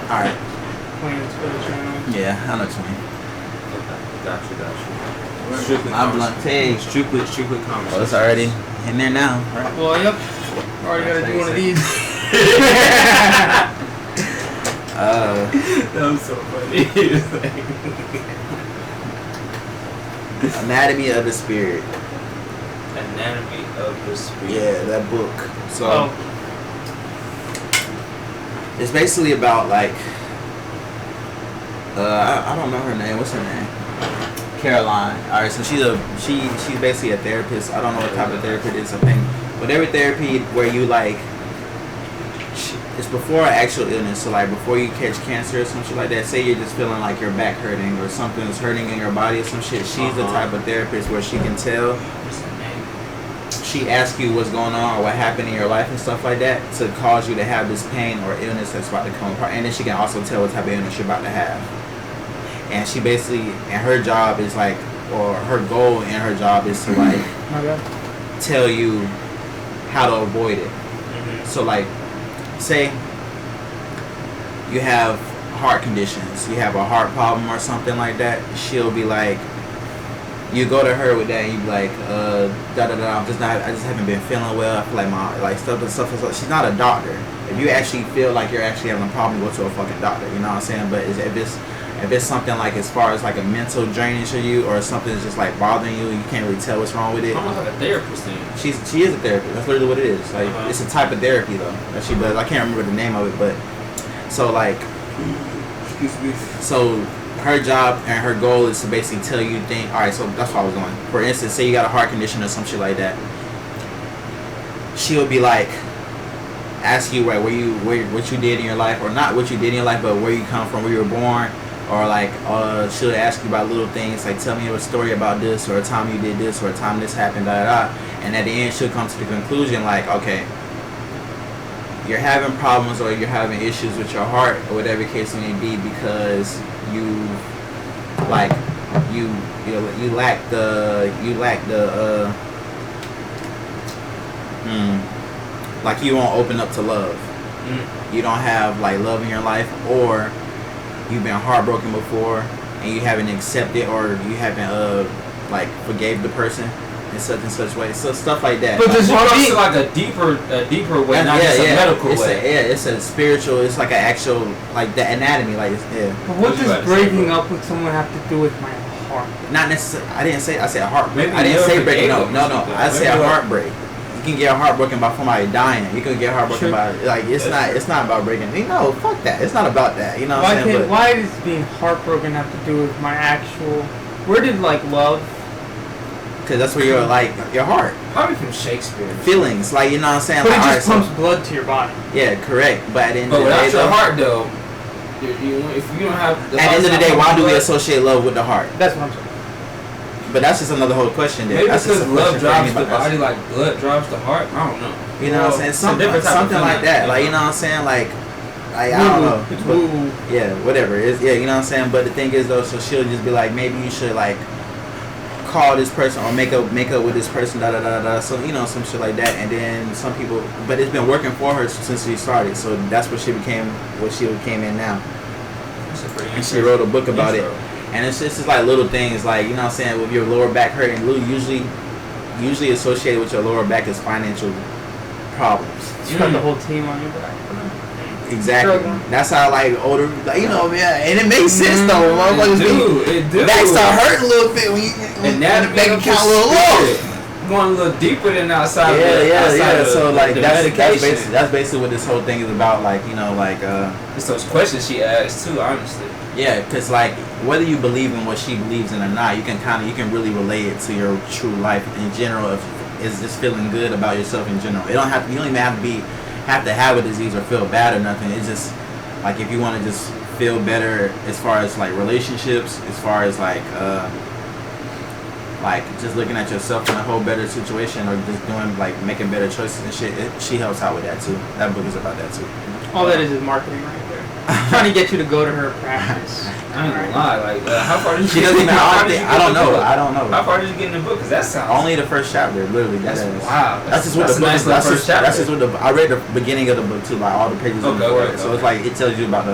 Alright. Plans for the channel. Yeah, I know what you mean. Got you. Strictly My blunt taste. Strictly conversation. Oh, it's already in there now. Right. Well, yep. Already gotta do one of these. That was so funny. Anatomy of the Spirit. Anatomy of the Spirit. Yeah, that book. So it's basically about like I don't know her name. What's her name? Caroline. All right, so she's basically a therapist. I don't know what type of therapist it is. I think, but every therapy where you like, it's before an actual illness. So like before you catch cancer or some shit like that. Say you're just feeling like your back hurting or something is hurting in your body or some shit. She's the type of therapist where she can tell. She asks you what's going on or what happened in your life and stuff like that to cause you to have this pain or illness that's about to come apart. And then she can also tell what type of illness you're about to have. And she basically, and her job is like, or her goal in her job is to like tell you how to avoid it. So like, say you have heart conditions, you have a heart problem or something like that, she'll be like, you go to her with that and you be like, I just haven't been feeling well. I feel like my stuff. She's not a doctor. If you actually feel like you're actually having a problem, go to a fucking doctor. You know what I'm saying? But if it's something like as far as like a mental drainage of you or something that's just like bothering you, you can't really tell what's wrong with it. Almost like a therapist thing. She is a therapist. That's literally what it is. Like it's a type of therapy though that she does. I can't remember the name of it, but so like, excuse me. So her job and her goal is to basically tell you things. All right, so that's what I was going. For instance, say you got a heart condition or some shit like that. She'll be like, ask you what you did in your life, or not what you did in your life, but where you come from, where you were born, or like she'll ask you about little things like tell me a story about this, or a time you did this, or a time this happened, da da da. And at the end, she'll come to the conclusion like, okay, you're having problems or you're having issues with your heart or whatever the case may be because you lack like you won't open up to love. You don't have like love in your life, or you've been heartbroken before and you haven't accepted, or you haven't like forgave the person in such and such way. So stuff like that. But this is like a deeper way, not just a medical way. It's a spiritual. It's like an actual, like the anatomy. Like But what does breaking up with someone have to do with my heart? Not necessarily. I said a heartbreak. I didn't say breaking up. No. I said a heartbreak. You can get heartbroken by somebody dying. You can get heartbroken by like it's not about breaking. No, fuck that. It's not about that. You know what I'm saying? Why does being heartbroken have to do with my actual? Where did like love? Because that's where you're like your heart. Probably from Shakespeare. Feelings, like you know what I'm saying. But like, it just pumps blood to your body. Yeah, correct. But at the end of the day, without your heart though, if you don't have. At the end of the day, why do we associate love with the heart? That's what I'm saying. But that's just another whole question there. Maybe that's because love drives the body like blood drives the heart. I don't know. You know what I'm saying? Something like that. Like you know what I'm saying? Like I don't know. But, yeah, whatever. It's, yeah, you know what I'm saying? But the thing is though, so she'll just be like, maybe you should like call this person or make up with this person, da da da da. So you know, some shit like that. And then some people, but it's been working for her since she started. So that's what she became in now. And she wrote a book about it. And it's just like little things, like you know what I'm saying, with your lower back hurting, usually associated with your lower back is financial problems. You got the whole team on your back. Exactly. That's how like older, like, you know, yeah, and it makes sense though. Motherfuckers be back start hurting a little bit when you bank account a little low. Going a little deeper than outside. Yeah. So like that's basically what this whole thing is about. Like you know, like it's those questions she asked too. Honestly. Yeah, because like whether you believe in what she believes in or not, you can really relate it to your true life in general. If it's just feeling good about yourself in general, you don't even have to have a disease or feel bad or nothing. It's just like if you want to just feel better as far as like relationships, as far as like just looking at yourself in a whole better situation, or just doing like making better choices and shit. She helps out with that too. That book is about that too. All that is marketing right there. Trying to get you to go to her practice. I ain't gonna lie. Like, how far did you she get? Doesn't even. I don't know. How far did you get in the book? Because that sounds only the first chapter. Literally, that's wow. That's just what the book. That's just what I read the beginning of the book too, like all the pages before it. So it's like it tells you about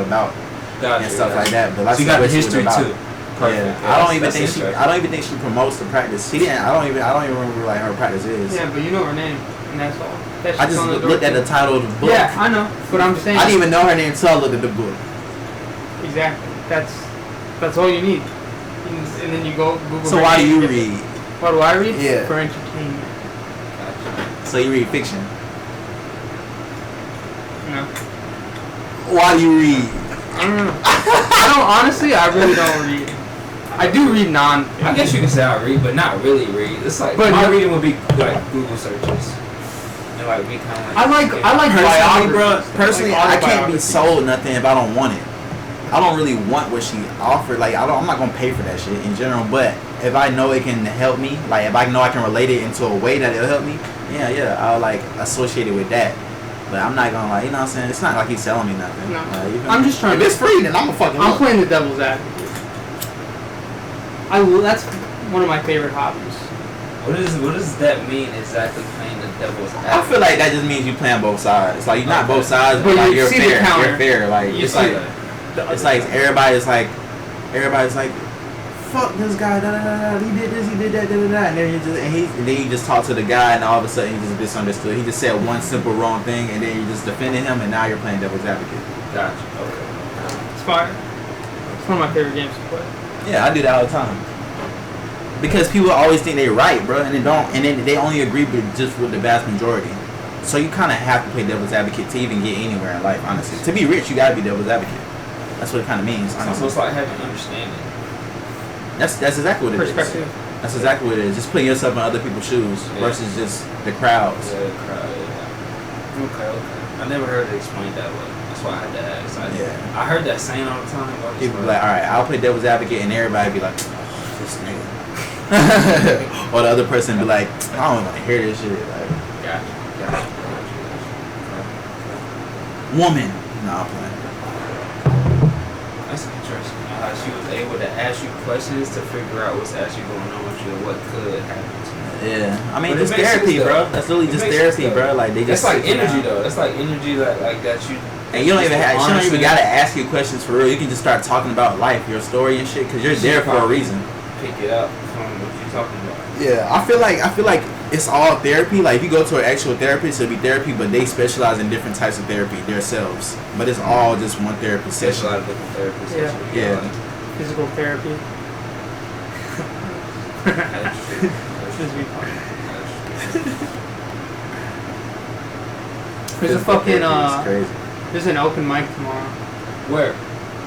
and stuff like that. But that's she got the what she was history about. too. Perfect. Yeah, I don't even think she promotes the practice. She didn't. I don't even remember like her practice is. Yeah, but you know her name, and that's all. I just looked at the title of the book. Yeah, I know. But I'm saying I didn't even know her name until I looked at the book. Exactly. That's all you need. And then you go Google. So why do you read? Why do I read? Yeah. For entertainment. So you read fiction? No. Why do you read? I don't know. I don't honestly. I really don't read. I do read non. I guess you can say I read, but not really read. It's like but my reading would be like Google searches. And like be kind of like. I like personally, bro. biographies. Personally, Like I can't be autobiographies. sold nothing if I don't want it. I don't really want what she offered. Like I'm not gonna pay for that shit in general. But if I know it can help me, like if I know I can relate it into a way that it'll help me, yeah, I'll like associate it with that. But I'm not gonna like, you know what I'm saying? It's not like he's selling me nothing. No. Like, I'm just trying. If it's free, then I'm a fucking. I'm playing the devil's advocate. That's one of my favorite hobbies. What does that mean exactly? Playing the devil's advocate. I feel like that just means you playing both sides. Like you're not both sides, but But like you you're see the fair. counter. You're fair. Like You it's see like the it's like everybody's like, fuck this guy. Da, da, da, da. He did this. He did that. Da, da, da. And then you just talk to the guy, and all of a sudden he just misunderstood. He just said one simple wrong thing, and then you just defended him, and now you're playing devil's advocate. Gotcha. Okay. It's fire. It's one of my favorite games to play. Yeah, I do that all the time. Because people always think they're right, bro, and they don't, and then they only agree with just with the vast majority. So you kind of have to play devil's advocate to even get anywhere in life, honestly. To be rich, you gotta be devil's advocate. That's what it kind of means, honestly. So it's like having understanding. That's exactly what it is. Perspective. That's exactly what it is. Just putting yourself in other people's shoes versus just the crowds. Yeah, the crowd. Yeah. Okay. I never heard it explained that way. That's why I had to ask. I heard that saying all the time. People be like, all right, I'll play devil's advocate, and everybody be like, oh, this nigga. Or the other person be like, I don't want to hear this shit. Like, Gotcha. woman. Nah, I'm playing. That's interesting. How she was able to ask you questions to figure out what's actually going on with you and what could happen to you. Yeah, I mean, But it just makes therapy, sense, bro. though. That's literally It just makes therapy, sense, bro. Like they That's just like sit energy, down. though. That's like energy that you. And you don't even have, you don't even honestly gotta ask you questions for real. You can just start talking about life, your story and shit, because you're there for a reason. pick it up from what you're talking about. Yeah, I feel like it's all therapy. Like if you go to an actual therapist, it'll be therapy, but they specialize in different types of therapy themselves. But it's all just one therapy There's session. a lot of different therapists. Yeah. Yeah. Physical therapy. That's true. Just be fun. That's true. There's a Physical fucking therapy is crazy. there's an open mic tomorrow Where?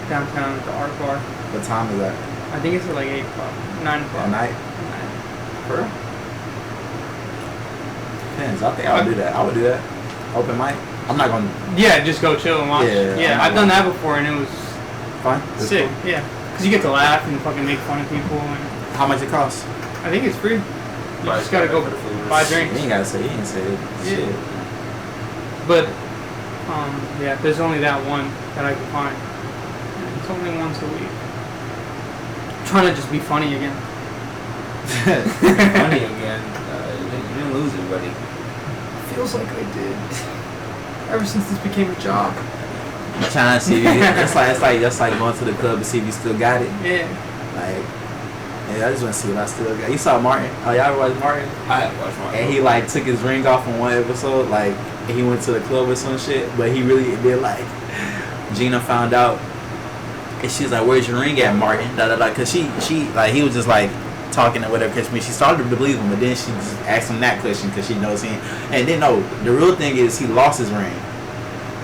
downtown at the art bar. What time is that? I think it's at like 8 o'clock, 9 o'clock. At night? 9. For real? Depends. I think I would do that. I would do that. Open mic. I'm not gonna. Yeah, just go chill and watch. Yeah, Yeah, I'm I've done that before and it was Fine. That's sick. cool. Yeah, because you get to laugh and fucking make fun of people. And How much it costs? I think it's free. You just gotta go for the food. buy You drinks. ain't gotta say. You ain't say it. Yeah. Shit. But yeah, there's only that one that I can find. And it's only once a week. I'm trying to just be funny again. Funny again. You didn't lose it, buddy. Feels like I did. Ever since this became a job. I'm trying to see. It's like going to the club to see if you still got it. Yeah. Like, yeah, I just want to see if I still got it. You saw Martin? Oh, y'all ever watch Martin? I watched my. And he like took his ring off in one episode. Like, he went to the club or some shit. But he really did like. Gina found out, and she's like, "Where's your ring at, Martin?" Da da da. Cause she like he was just like talking or whatever. Cause she started to believe him, but then she just asked him that question because she knows him. And then no, the real thing is he lost his ring.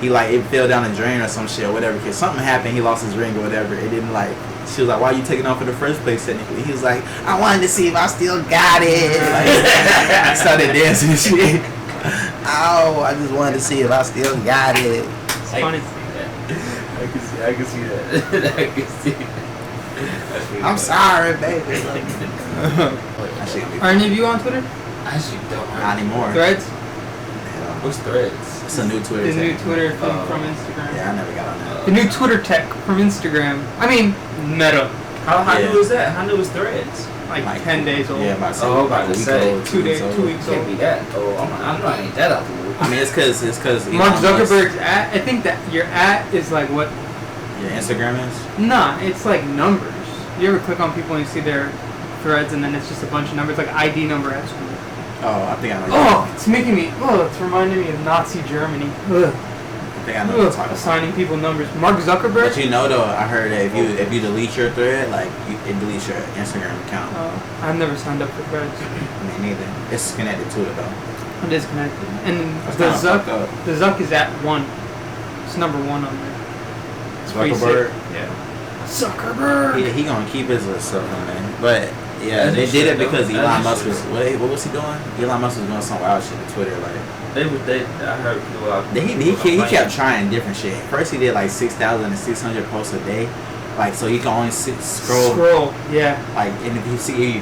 He like it fell down the drain or some shit or whatever. Cause something happened. He lost his ring or whatever. It didn't like. She was like, "Why are you taking off in the first place?" Technically, he was like, "I wanted to see if I still got it." Like, started dancing and shit. Oh, I just wanted to see if I still got it. It's funny. I can see that. I can see that. I'm sorry, baby. I should be. Are any of you on Twitter? I actually don't. Not anymore. Threads? What's Threads? It's a new Twitter. The new tech. Twitter thing from Instagram. Yeah, I never got on that. The new Twitter tech from Instagram. I mean, Meta. How Yeah. new is that? How new is Threads? Like 10 days old. Yeah, about to say. Oh, about to a week say. old, 2 days, 2 2 weeks weeks Can't old. be that. Oh, I'm not ain't that out the loop. I mean, it's cause Mark Zuckerberg's at. I think that your at is like what Your Instagram is? Nah, it's like numbers. You ever click on people and you see their threads and then it's just a bunch of numbers, like ID number at school. Oh, I think I know. Oh, it's making me. Oh, it's reminding me of Nazi Germany. Ugh. I think I know what you're talking about. Assigning people numbers. Mark Zuckerberg. But you know though, I heard that if you delete your thread, like it deletes your Instagram account. I've never signed up for threads. Me neither. It's connected to it though. It is connected, and That's the Zuck is at 1. It's number 1 on there. It's pretty Zuckerberg. sick. Yeah. Zuckerberg. Yeah, he gonna keep his little stuff on there. But yeah, they did it because Elon Musk was what was he doing? Elon Musk was doing some wild shit to Twitter, like. I heard people out. He kept trying different shit. First he did like 6,600 posts a day, like so you can only scroll. Yeah. Like and if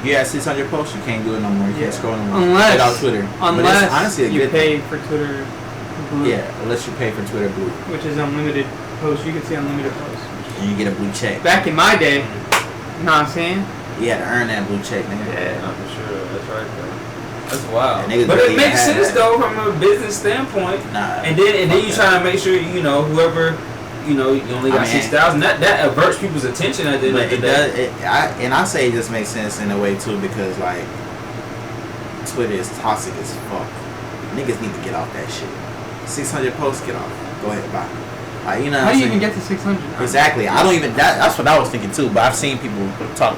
you have 600 posts, you can't do it no more. You can't scroll no more. Unless without Twitter. Unless honestly you pay for Twitter Blue. Yeah, unless you pay for Twitter Blue, which is unlimited posts. You can see unlimited posts. And you get a blue check. Back in my day, you know what I'm saying? You had to earn that blue check, nigga. Yeah, for sure. That's right, bro. That's wild. Yeah, but it makes sense though from a business standpoint. Nah. And then you trying to make sure whoever you only got 6,000. That averts people's attention at the end of the day. I say it just makes sense in a way too because like Twitter is toxic as fuck. Niggas need to get off that shit. 600 posts, get off. Go ahead, bye. Like, you know how do you even get to 600? Exactly. I don't even. That's what I was thinking too. But I've seen people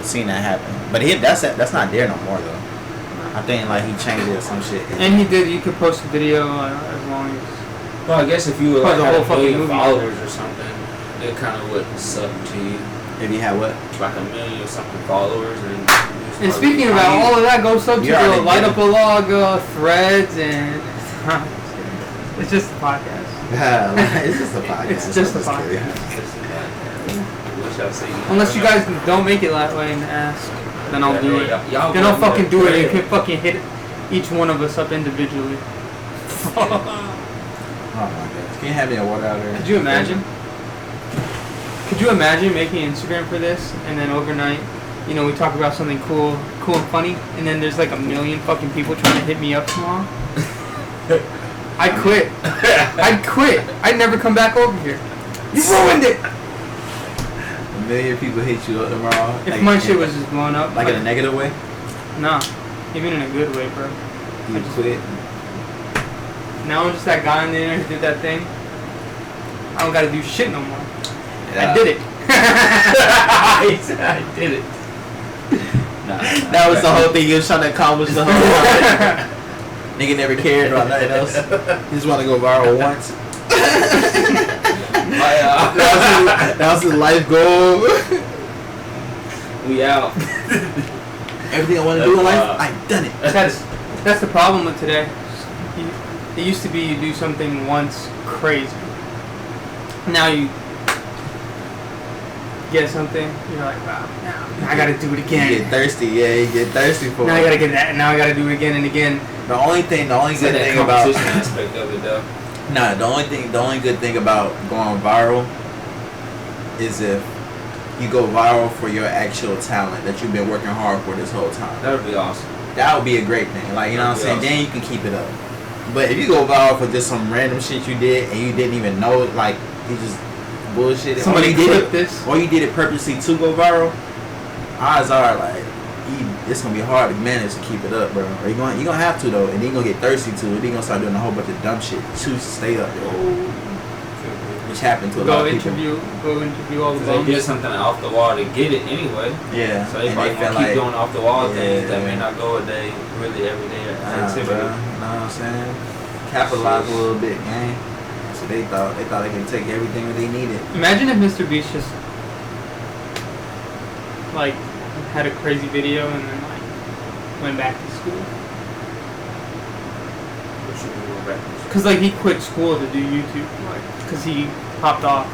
seen that happen. But that's not there no more though. I think like he changed it or some shit. And he did. You could post a video as long as. Well, I guess if you were like the whole fucking movie followers or something, it kind of would suck to you. If you had what? Like 1 million or something followers and speaking about all of that, go sub to the Light Up a Log threads and. It's just a podcast. It's just a podcast. It's just a podcast. Unless you guys don't make it that way and ask, then I'll do it. Then I'll fucking do it. You can fucking hit each one of us up individually. Oh my god! Can you have me a water out there? Could you imagine? Could you imagine making Instagram for this and then overnight, we talk about something cool and funny, and then there's like 1 million fucking people trying to hit me up tomorrow? I'd quit. I'd never come back over here. You ruined it. 1 million people hate you up tomorrow. If my shit was just blowing up. Like in a negative way? Nah. Even in a good way, bro. You quit? Now I'm just that guy on the internet who did that thing. I don't gotta do shit no more. Yeah. I did it. I did it. That was the whole thing you was trying to accomplish the whole time. Nigga never cared about nothing else. He just want to go viral once. That was his life goal. We out. Everything I want to do in life, I've done it. That's the problem with today. It used to be you do something once crazy. Now you get something, you're like, wow, now I gotta do it again. You get thirsty, you get thirsty for it. Now I gotta get that, and now I gotta do it again and again. The only good thing about aspect of it though. Nah, the only good thing about going viral is if you go viral for your actual talent that you've been working hard for this whole time. That would be awesome. That would be a great thing. Like, you know what I'm saying? Awesome. Then you can keep it up. But if you go viral for just some random shit you did and you didn't even know it, like you just bullshit. Somebody did this, or you did it purposely to go viral. Odds are like it's gonna be hard to manage to keep it up, bro. Or you gonna have to though, and then you gonna get thirsty to it. Then you gonna start doing a whole bunch of dumb shit to stay up there. Which happened to a lot of people. Go interview all the bums. They get something off the wall to get it anyway. Yeah. So they probably gonna keep going off the wall things that may not go a day, really every day activity. Bro. You know what I'm saying? Capitalize a little bit, man. That's what they thought. They thought they could take everything that they needed. Imagine if Mr. Beast just like had a crazy video and then like went back to school. What you mean went back to school? Cause like he quit school to do YouTube, like, cause he popped off.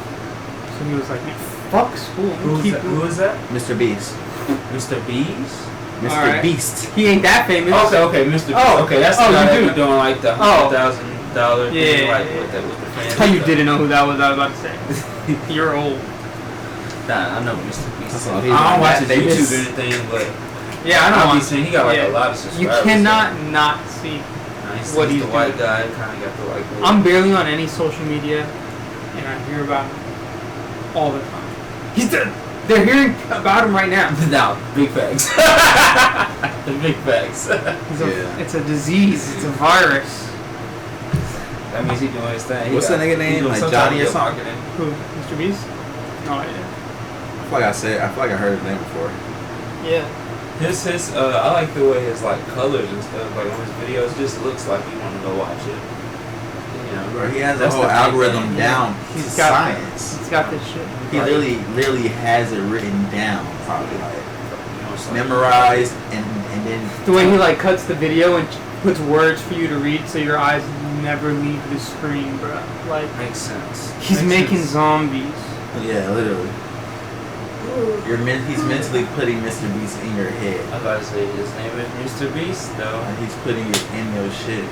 So he was like, man, fuck school. Who is that? Mr. Beast. Mr. Beast? Mr. Beast. He ain't that famous. Okay, Mr. Beast. Okay, that's the guy that be doing like the $100,000 thing, like with the fans. How you didn't know who that was? I was about to say. You're old. Nah, I know Mr. Beast. I don't watch his YouTube or anything, but yeah, I know. He got like a lot of subscribers. You cannot not see what he's the white guy. Kind of got the white. I'm barely on any social media, and I hear about him all the time. They're hearing about him right now. No, big facts. Big facts. It's a disease. It's a virus. That means he's doing his thing. What's that nigga name? Like Johnny or something? Who? Mr. Beast? Oh yeah. I feel like I heard his name before. Yeah. His I like the way his like colors and stuff like on his videos just looks like you want to go watch it. You know, Bro, he has a whole algorithm down. He's to got science. He's got this shit. He literally has it written down, probably like you know, it's memorized, and then The way he like cuts the video and puts words for you to read, so your eyes never leave the screen, bro. Like makes sense. he's making zombies. yeah, literally. He's mentally putting Mr. Beast in your head. I was about to say his name is Mr. Beast though. Like he's putting it in your shit.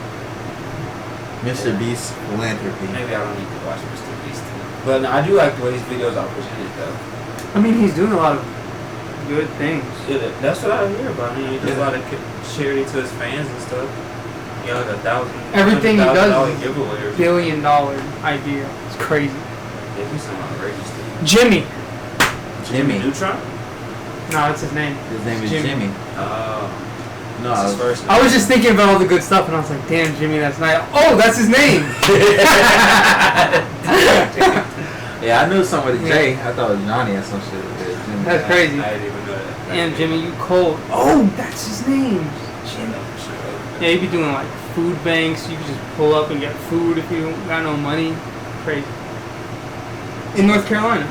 Mr. Beast philanthropy. Maybe I don't need to watch Mr. Beast. But no, I do like the way his videos are presented though. I mean, he's doing a lot of good things. Yeah, that's what I hear about him. He does a lot of charity to his fans and stuff. You know, like Everything he does is giveaway or $1 billion idea. It's crazy. Yeah, he's some outrageous thing. Jimmy. Jimmy. Neutron? No, that's his name. His name is Jimmy. Jimmy. No, That's his first name. I was just thinking about all the good stuff, and I was like, damn, Jimmy, that's nice. Oh, that's his name. yeah, I knew something with Jay. I thought it was Johnny or some shit with Jimmy. That's crazy. I didn't even know that. Damn, Jimmy, you cold. Oh, that's his name. Jimmy. Yeah, you be doing like food banks. You can just pull up and get food if you got no money. Crazy. In North Carolina.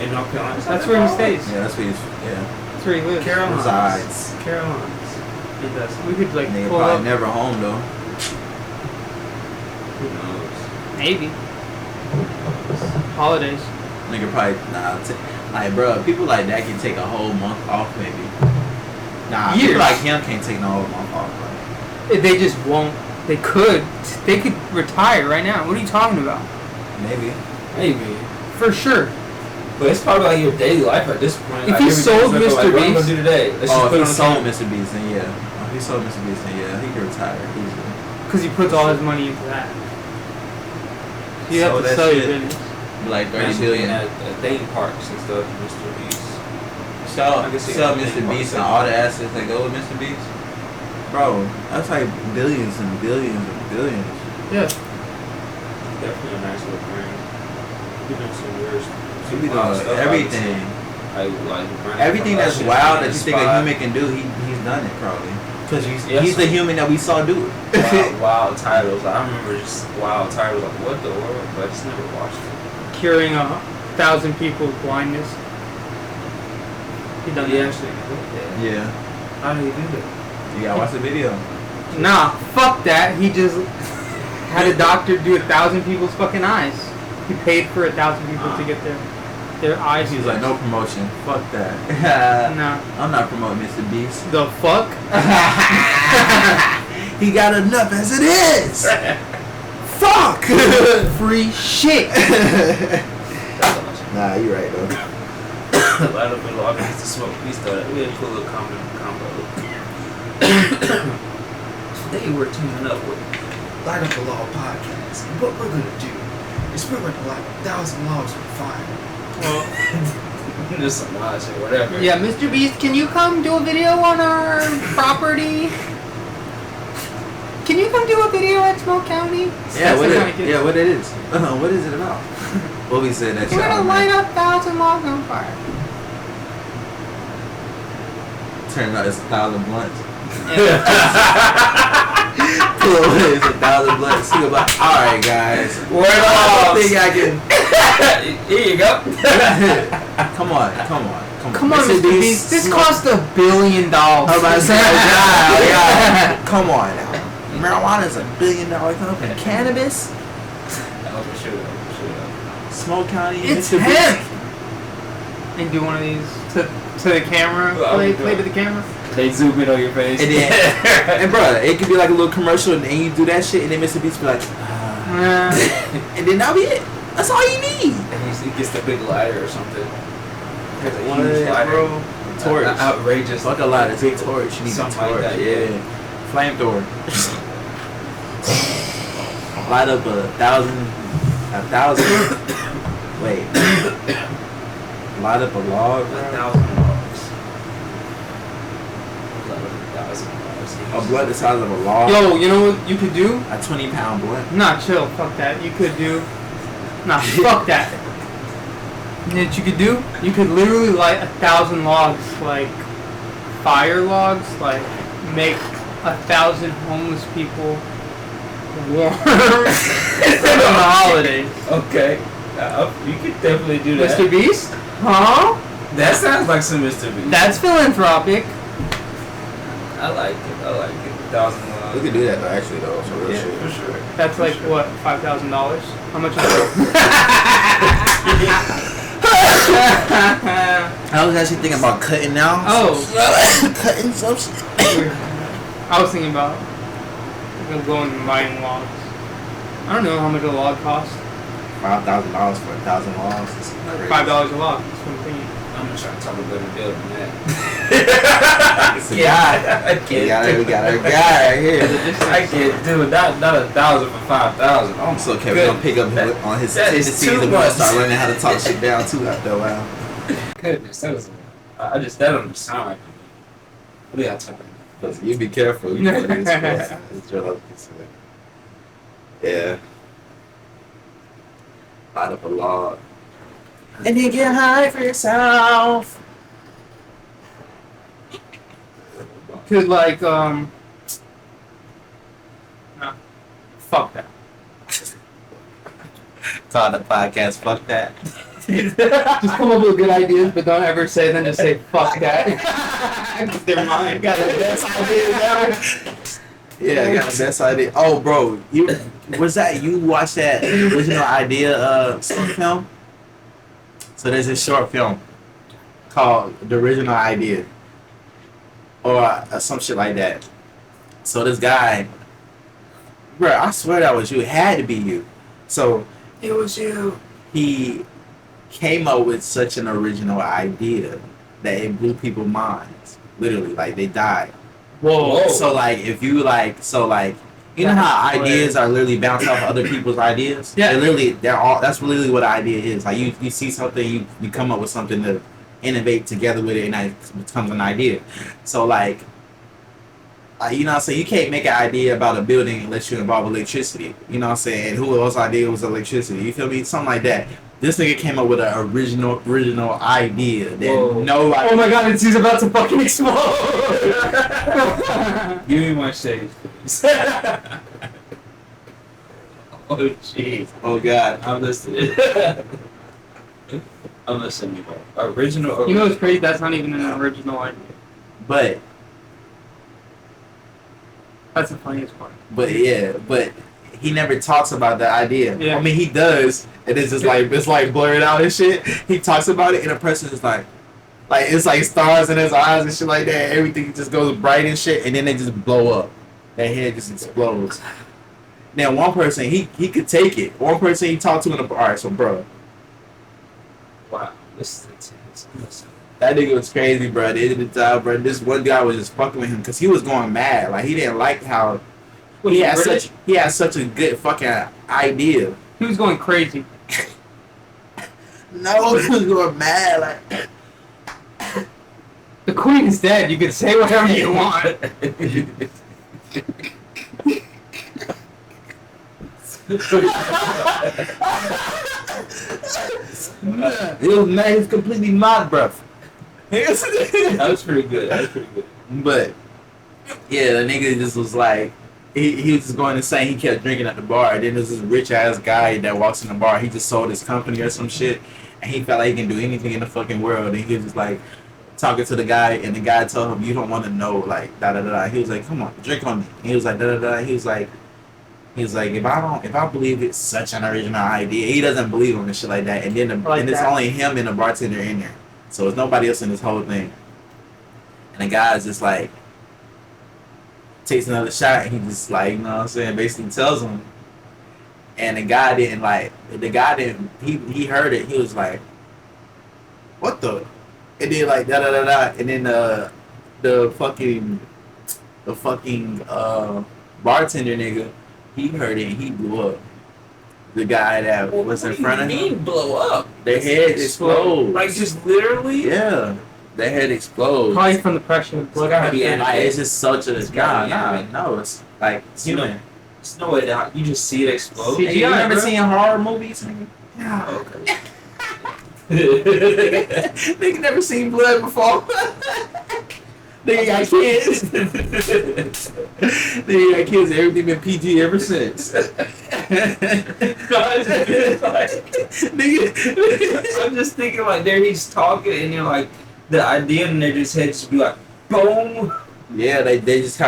In North Carolina? That's where he stays. Yeah, that's where he's. Yeah. That's where he lives. Resides. Carolinas. He does. We could like Nigga pull probably up. never home though. Who knows? Maybe. Holidays. Nigga probably like bro. People like that can take a whole month off maybe. Nah, Years. people like him can't take no whole month off. Bro. They just won't. They could. They could retire right now. What are you talking about? Maybe. Maybe. For sure. But it's probably like your daily life at this point. If like he every day sold it's Mr. like, what am I Beast- gonna do today? Let's just Oh, put if it he on sold the Mr. Beast, then yeah. If he sold Mr. Beast, then yeah, he could retire easily. Because he puts all his money into that. You have So to that sell your shit- business. Be like 30 Imagine billion. being at theme parks and stuff, Mr. Beast. Sell I can see Mr. how they Beast work. and all the assets that go with Mr. Beast. Bro, that's like billions and billions and billions. Yeah. Definitely a nice little brand. He doing some weird He be wild doing stuff, everything. Everything That's wild that you think a human can do, he's done it probably. Because he's the human that we saw do it. wild titles. I remember just wild titles like what the world, but I just never watched it. Curing 1,000 people's blindness. He done He that. actually did that. Yeah. How did he do that? You gotta watch the video. Nah, fuck that. He just had a doctor do 1,000 people's fucking eyes. He paid for 1,000 people to get their eyes. He's like, no promotion. Fuck that. Nah. I'm not promoting Mr. Beast. The fuck? He got enough as it is. Fuck. Free shit. That's awesome. Nah, you're right though. Light up and log into Smoke Beast though. We had a cool little combo. Today we're teaming up with Light Up the Law podcast. And what we're gonna do is we're gonna light 1,000 logs on fire. Well, just some wild shit, whatever. yeah, Mr. Beast, can you come do a video on our property? Can you come do a video at Smoke County? Yeah, That's what the it, kind of kid. yeah, what it is. What is it about? What we said that We're y'all, gonna man. light up 1,000 logs on fire. Turns out it's 1,000 blunts. Yeah. It's 1,000 blunts. Think about, alright guys. Word I off. think I can. Here you go. Come on. Come on, Mr. Beast. This cost $1 billion. How about I say, yeah. Come on now. Marijuana is $1 billion company. Cannabis? Smokecounty. It's Mr. Beast. hemp. And do one of these to the camera. Play to the camera. They zoom in on your face. And then, and bro, it could be like a little commercial, and then you do that shit, and then Mr. Beast be like, and then that'll be it. That's all you need. And he gets the big lighter or something. Has a What, huge lighter. bro? Torch. Outrageous. Fuck a lot of big torch. You need Something a torch. like that, yeah. Flamethrower. Light up 1,000. Wait. Light up a log, bro. 1,000 logs. Light up 1,000 logs. A blood the size of a log. Yo, you know what you could do? A 20-pound blood. Nah, chill. Fuck that. You could do. Nah, fuck that. You know what you could do? You could literally light 1,000 logs, like fire logs, like make 1,000 homeless people warm for the holidays. Okay. You could definitely do that. Mr. Beast? Huh? That sounds like some Mr. Beast. That's philanthropic. I like it. 1,000 logs. We could do that though, actually though. So real Yeah, shit. for sure. That's like what, $5,000? How much is it? I was actually thinking about cutting now. Oh. Cutting some shit. I was thinking about going and buying logs. I don't know how much a log costs. $5,000 for 1,000 logs. That's crazy. $5 a log. That's what I'm thinking. I'm gonna try to talk about the building that. We got our guy right here. I can't do it. Not 1,000 for 5,000. Oh, So okay, we're gonna pick up on his That is tendencies too and we're gonna much. start learning how to talk shit down too after a while. goodness, that was. That don't sound right. What are y'all talking about? Listen, you be careful. You know this, bro. It's your love piece of it. Yeah. Light up a log. And then get high for yourself. Could like nah, fuck that. Call the podcast, fuck that. Just come up with good ideas, but don't ever say them. Just say fuck that. Because they're mine. Got the best idea ever. Yeah, I got the best idea. Oh, bro, you watched that original idea short film? So there's this short film called The Original Idea, or some shit like that. So this guy, bro, I swear that was you. It had to be you. So it was you. He came up with such an original idea that it blew people's minds. Literally, like they died. Whoa. So like, if you like, you know how ideas are literally bounced off other people's ideas? Yeah. That's literally what an idea is. Like you see something, you come up with something to innovate together with it, and it becomes an idea. So like, you know what I'm saying? You can't make an idea about a building unless you involve electricity. You know what I'm saying? And who else's idea was electricity? You feel me? Something like that. This nigga came up with an original idea that nobody. Oh my god, he's about to fucking explode. Give me my shade. Oh jeez. Oh god. I'm listening. I'm listening. Original. You know what's crazy? That's not even an original idea. But That's the funniest part. but he never talks about the idea. Yeah. I mean, he does, and it's just like blurred out and shit. He talks about it, and a person is like it's like stars in his eyes and shit like that. Everything just goes bright and shit, and then they just blow up. Their head just explodes. Now, one person he could take it. One person he talked to in the bar. Alright, so bro, Wow. This is intense. Listen. that nigga was crazy, bro. At the end of the time, bro, this one guy was just fucking with him because he was going mad. Like he didn't like how he had such a good fucking idea. He was going crazy. No, he was going mad. Like The queen is dead. You can say whatever you want. he was mad. He was completely mad, bro. That was pretty good. But yeah, the nigga just was like, he was just going insane. He kept drinking at the bar. And then there's this rich ass guy that walks in the bar. He just sold his company or some shit, and he felt like he can do anything in the fucking world. And he was just like talking to the guy, and the guy told him, "You don't want to know, like da da da." He was like, "Come on, drink on me." And he was like, "Da da da." He was like, if I believe it's such an original idea, he doesn't believe him and shit like that. And then and it's only him and the bartender in there, so there's nobody else in this whole thing. And the guy's just like takes another shot, and he just like, you know what I'm saying, basically tells him. And the guy didn't, he heard it. He was like, what the? And then like da da da da. And then the fucking bartender nigga, he heard it and he blew up. The guy that was in front of him. Blow up? Their head explodes. Like just literally? Yeah. Their head explodes. Probably from the pressure of blood. gotta be Like, it's just such a no, it's like You know, human. there's no way that you just see it explode. See, Hey, you Yeah, never bro. seen horror movies? Yeah. Okay. Nigga never seen blood before. Nigga got kids. Nigga got kids. Everything been PG ever since. Nigga. I'm just thinking like there he's talking and you're like the idea in their just head just be like boom. Yeah, they just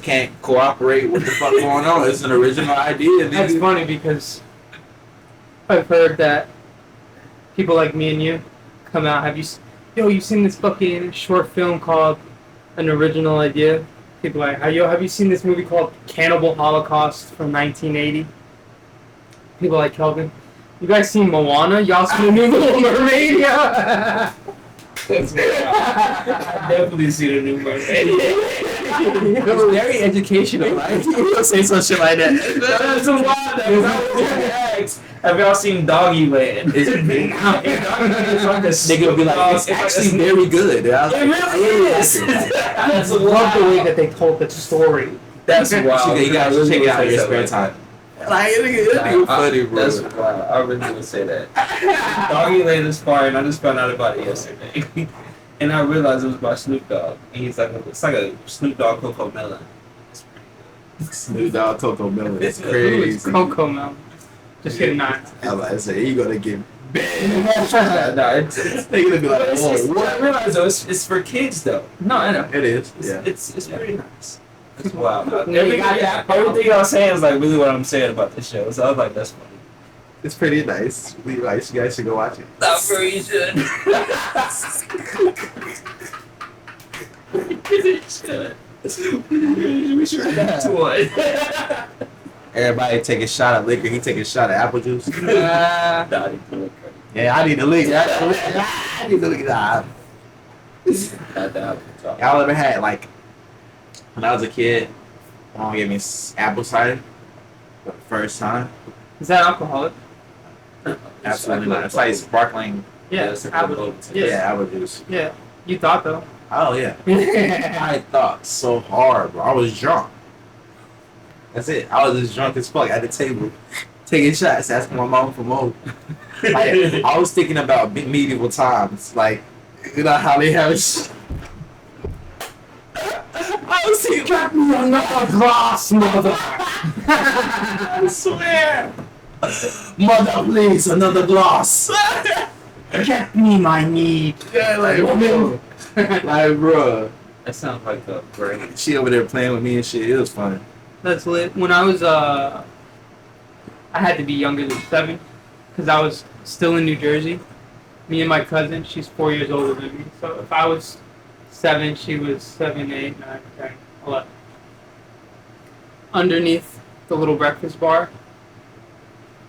can't cooperate with the fuck going on. It's an original idea. Nigga. That's funny because I've heard that people like me and you come out. You seen this fucking short film called An Original Idea? People like, have you seen this movie called Cannibal Holocaust from 1980? People like Kelvin. You guys seen Moana? Y'all seen the new Little Mermaid? Yeah. I've definitely seen a new Mermaid. It was very educational, right? You don't say some shit like that. That's a lot. Have y'all seen Doggy Land? It's big. Nigga would be like, it's actually like very good. It really is. That's I love the way that they told the story. That's wild. You gotta check it out in your spare time. Like, nigga funny, bro. That's wild. I really would say that. Doggy Land is fire, and I just found out about it yesterday. And I realized it was by Snoop Dogg. And he's like, it's like a Snoop Dogg Coco Melon. Snoop Dogg Coco Melon. It's It's crazy. Coco Melon. Just kidding, not. I was like, say, you gonna get bad. No, it's They gonna be like, But whoa, I what? realize though, it's for kids though. No, I know. It is. It's Yeah. it's pretty nice. It's wild. Yeah, you got that. Everything I was saying is like really what I'm saying about this show. So I was like, that's funny. It's pretty nice. You guys should go watch it. Not for you should. We should react to it. Everybody take a shot of liquor. He take a shot of apple juice. Nah, Yeah, I need the liquor. I need the liquor. Y'all ever had, like, when I was a kid, my mom gave me apple cider for the first time? Is that alcoholic? Absolutely not. It's like sparkling. Yeah, it's apple. Yeah, Yeah. apple juice. Yeah. You thought though. Oh, yeah. I thought so hard, bro. I was drunk. That's it. I was just drunk as fuck at the table, taking shots, asking my mom for more. Like, I was thinking about medieval times, like, you know how they have. I was thinking, Get me another glass, mother. I swear, mother, please, another glass. Get me my need. Yeah, like, bro. Like, bro. That sounds like a great. She over there playing with me and shit. It was fun. That's lit. When I was I had to be younger than 7, because I was still in New Jersey. Me and my cousin, she's 4 years older than me. So if I was 7, she was 7, 8, 9, 10, 11. Underneath the little breakfast bar,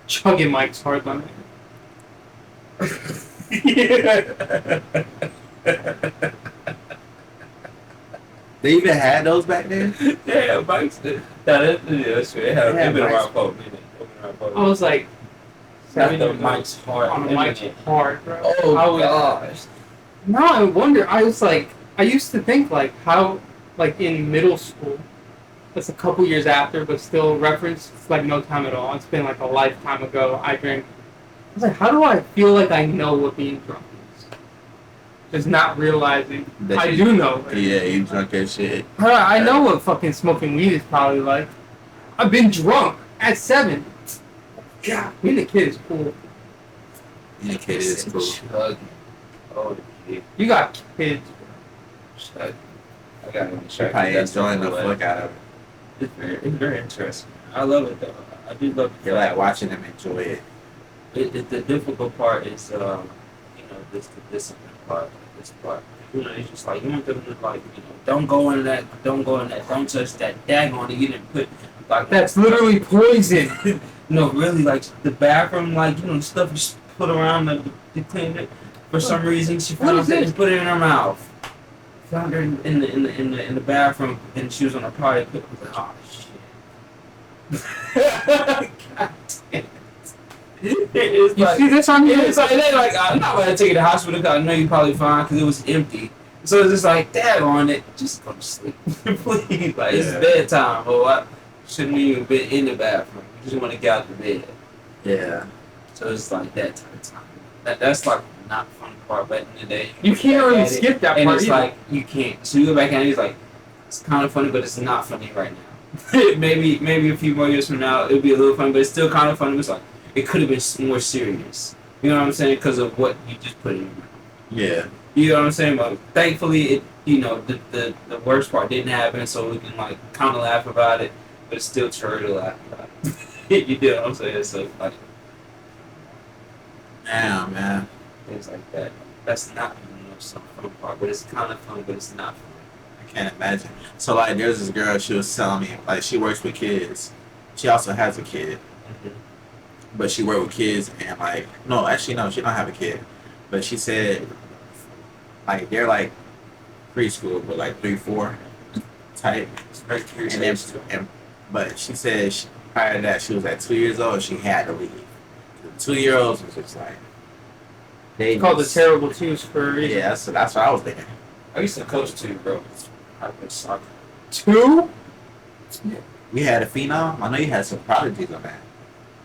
chugging Mike's Hard Lemon. They even had those back then? Yeah, Mike's. That's true. They've been Mike's. around for a minute. I was like 7 Not the years old. Mike's Hard On a Lemon. Mike's Hard, bro. Oh I was, gosh. Now I wonder. I was like, I used to think like how, like in middle school, that's a couple years after, but still reference. It's like no time at all. It's been like a lifetime ago. I drank. I was like, how do I feel like I know what being drunk is? Just not realizing. That I you- do know. Yeah, you drunk as shit. I know what fucking smoking weed is probably like. I've been drunk at 7. God, being a kid is cool. Yeah, kid is cool. Chug. Oh, the kid. You got kids. Chug. I got him. You're probably enjoying the fuck out of it. It's very interesting. I love it though. I do love it. You're like watching them enjoy it. The difficult part is, you know, the discipline part. This part. You know, it's just like you want them to like, you know, don't go into that, don't touch that daggone that you didn't put. Like That's literally poison. No, really, like the bathroom, like you know, stuff you put around to clean it. For some reason, she What found is it this? and put it in her mouth. Found her in the bathroom, and she was on a party. I was like, oh shit. God damn it. It's You like, see this on here? it's like they like I'm not gonna take you to the hospital because I know you're probably fine because it was empty. So it's just like, dad on it, just go to sleep, please. Like it's bedtime, bro. I shouldn't even been in the bathroom. You just want to get out of the bed. Yeah. So it's like that type of time. That's like not the fun part, but in the day You can't look really at it, skip that and part. it's either. like you can't. So you go back and it's like it's kind of funny, but it's not funny right now. maybe a few more years from now it'll be a little funny, but it's still kind of funny. It's like it could have been more serious. You know what I'm saying? Because of what you just put in your mouth. Yeah. You know what I'm saying? But thankfully, it the worst part didn't happen, so we can like kind of laugh about it, but it's still true to laugh about it. You know what I'm saying? So like Damn, man. things like that. That's not some fun part, but it's kind of fun, but it's not fun. I can't imagine. So like, there's this girl. She was telling me like she works with kids. She also has a kid, but she worked with kids and like no, actually no, she don't have a kid. But she said like they're like preschool, but like 3-4 type. It's very curious. And then, but she said prior to that she was at 2 years old. She had to leave. The 2-year-olds was just like they It's called the just- terrible twos for a reason. Yeah, that's what I was thinking. I used to coach too, bro. I played soccer. 2? We had a phenom. I know you had some prodigies on that.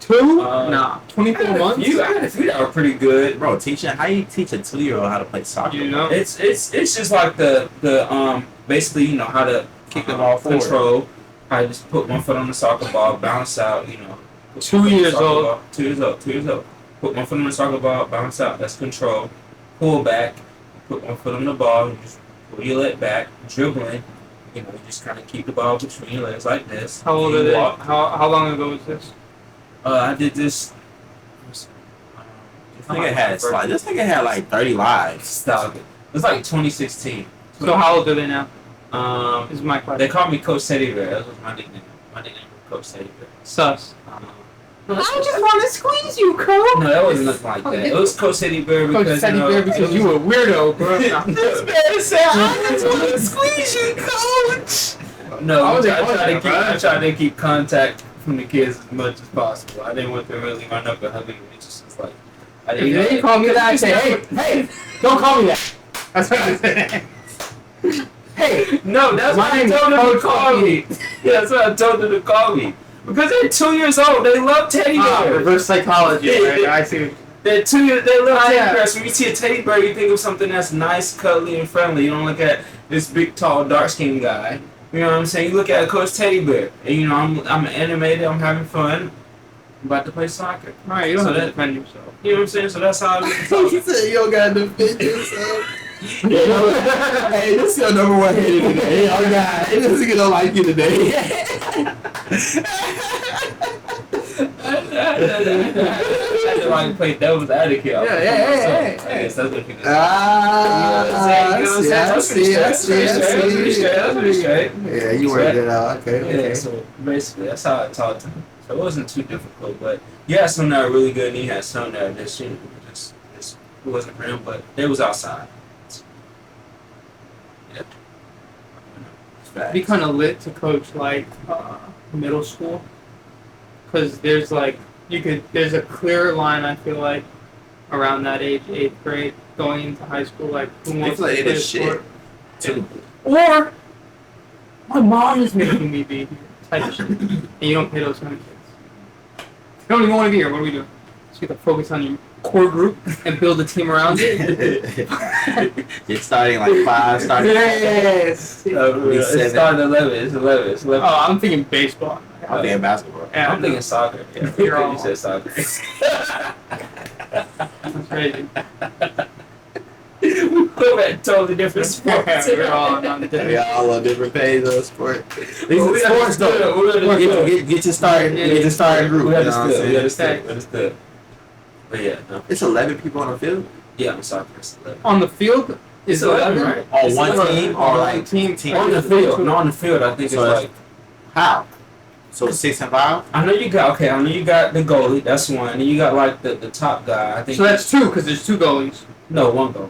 2? Uh, Nah. 24 months? I had a few that were pretty good. Bro, how you teach a 2-year-old how to play soccer? You know? It's just like the basically how to Kick the ball forward. control. I just put one foot on the soccer ball, bounce out. 2 years old. 2 years old. 2 years old. Put one foot on the soccer ball, bounce out. That's control. Pull back. Put one foot on the ball. You just pull your leg back. Dribbling. You just kind of keep the ball between your legs like this. How old You are they? walk. How long ago was this? I did this. This nigga had like 30 lives. Stop it. It was like 2016. So how old are they now? Is my They question. called me Coach Teddy Bear. That was my nickname. My nickname was Coach Teddy Bear. Sus. No, I just want to squeeze you, Coach. no, that wasn't nothing like that. It was Coach Teddy Bear because Coach Teddy Bear because you a weirdo, bro. This man said, I just want to squeeze you, coach. No, I was I tried to keep contact from the kids as much as possible. I didn't want them really run up and hug me. It's just like I If didn't. they call me that, I say, hey, don't call me that. That's what I say. Hey, No, that's what I Mine told them to Coach call me. Yeah, that's what I told them to call me. Because they're 2 years old. They love teddy bears. reverse psychology. Right? I see. They're 2 years. They love teddy yeah. bears. When you see a teddy bear, you think of something that's nice, cuddly, and friendly. You don't look at this big, tall, dark-skinned guy. You know what I'm saying? You look at a Coach Teddy Bear, and I'm animated. I'm having fun. I'm about to play soccer. All right, you don't So have to that- defend yourself. You know what I'm saying? So that's how I He said you don't gotta defend yourself. Hey, this is your number one hater today. Oh God, this nigga don't like you today. I like play devil's advocate. Yeah, I guess that's what you do. I see. That's pretty straight. Yeah, you worked it out. Okay. Yeah, so basically that's how I taught them. So it wasn't too difficult, but you had some that were really good, and you had some that just it wasn't for him, but they was outside. Yeah. It'd be kind of lit to coach like middle school, because there's like there's a clear line, I feel like, around that age, 8th grade, going into high school, like who wants to They play is shit. sport. Too. Or my mom is making me be here type of shit. And you don't pay those kind of kids. You don't even want to be here. What are we doing? So you have to focus on your core group and build a team around it. You're starting like 5, starting. Yes. It's starting 11. It's 11. It's 11. Oh, I'm thinking baseball. I'm thinking basketball. Yeah, I'm thinking soccer. Yeah, You're all- you said soccer. That's crazy. We're at totally different sports. We're all on different. We all on different pages of sport. These Well, are we sports though. understood. Get your start. Get your starting group. We You know what I'm understood. We saying? understood. But yeah, no. It's 11 people on the field Yeah, I'm soccer. It's 11. On the field is It's 11, 11, right? on It's one 11. team or like team. On the field. No, on the field. I think So it's it's- like. How? So 6 and 5. I know you got the goalie. That's one. And you got like the top guy. I think. So that's 2 because there's 2 goalies. no one goalie.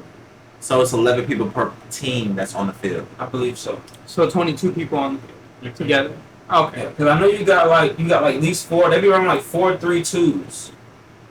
So it's 11 people per team that's on the field. I believe so. So 22 people on the field together. Okay. Yeah, because I know you got like at least 4. They be running like 4-3-2s.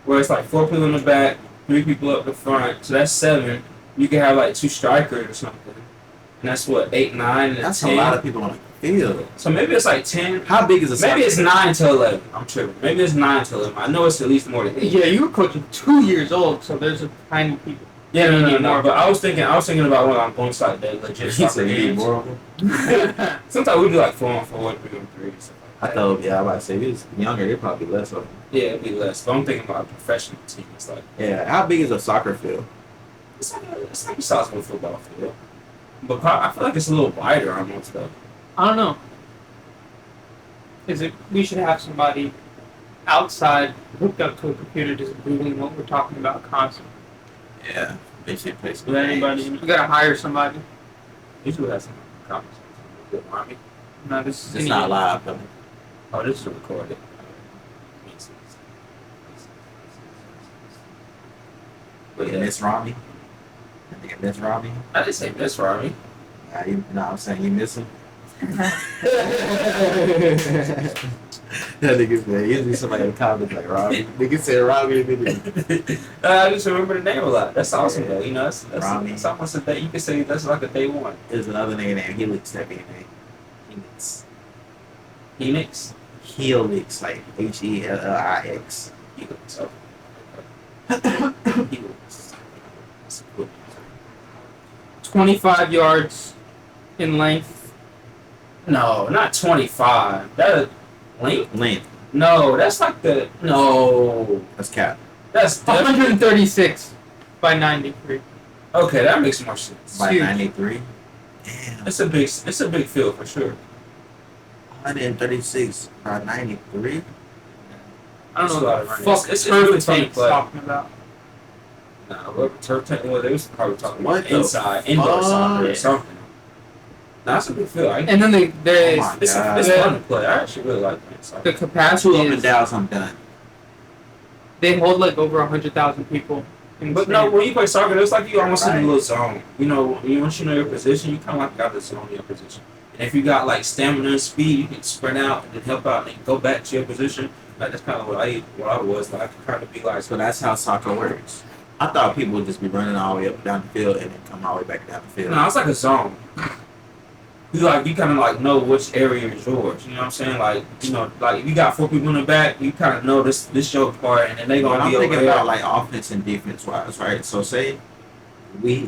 where it's like 4 people in the back, 3 people up the front. So that's 7. You can have like 2 strikers or something, and that's what 8, 9, and That's 10. a lot of people on the field. So maybe it's like 10. How big is a Maybe soccer it's field? 9 to 11. I'm tripping. Maybe it's 9 to 11. I know it's at least more than 8. Yeah, you were coaching 2 years old, so there's a tiny people. Yeah, no. But I was thinking about when I'm going to like the legit He soccer said you need games. more of them. Sometimes we do like 4-on-4, 3-on-3, stuff I like that. thought, yeah, I was about to say, if he was younger, it'd probably be less of them. Yeah, it'd be less. But I'm thinking about a professional team. It's like Yeah, how big is a soccer field? it's like a sizable football field, but I feel like it's a little wider almost though. I don't know. We should have somebody outside hooked up to a computer just googling what we're talking about constantly. Yeah, basically play some Let anybody, you gotta hire somebody. Usually have some conversations with the army. No, this is It's not live, though. Oh, this is recorded. But Yeah, yeah, Miss Rami. I think Miss Rami. I didn't say Miss Rami. You know what I'm saying? You miss him? That nigga said, usually somebody in the comments like Robbie. Nigga said Robbie. I just remember the name a lot. That's awesome though. You know, Rami. that's almost a day. You can say that's like a day one. There's another nigga named Helix that be name. Helix. Phoenix. Helix, like Hellix. Helix. Oh. Helix. 25 yards in length. No, not 25. That length? Length. No, that's like the no. That's cap. That's definitely 136 by 93. okay. That makes more sense. By Huge. 93. Damn. It's a big field for sure. 136 by 93. I It's a don't know lot what of the running. fuck It's turf really fun to tank's play. talking about. Nah, whoever turf tank. Well, they was probably talking What about the inside indoor soccer or fuck? something. Nah, it's a big field. And then Oh my It's God. fun to play. I actually really like playing soccer. the capacity 2 up and is, downs, I'm done. they hold like over 100,000 people. In But the no, stadium. when you play soccer, it's like you almost in a Right. little zone. You know, once you know your position, you kind of like got the zone in your position. And if you got like stamina and speed, you can sprint out and then help out and go back to your position. Like that's kind of what I was like. I could kind of be like, So that's how soccer works. I thought people would just be running all the way up and down the field and then come all the way back down the field. no, it's like a zone. You kind of like know which area is yours. You know what I'm saying? Like like if you got 4 people in the back, you kind of know this your part, and then they But gonna I'm be over thinking there. about like offense and defense wise, right? So say we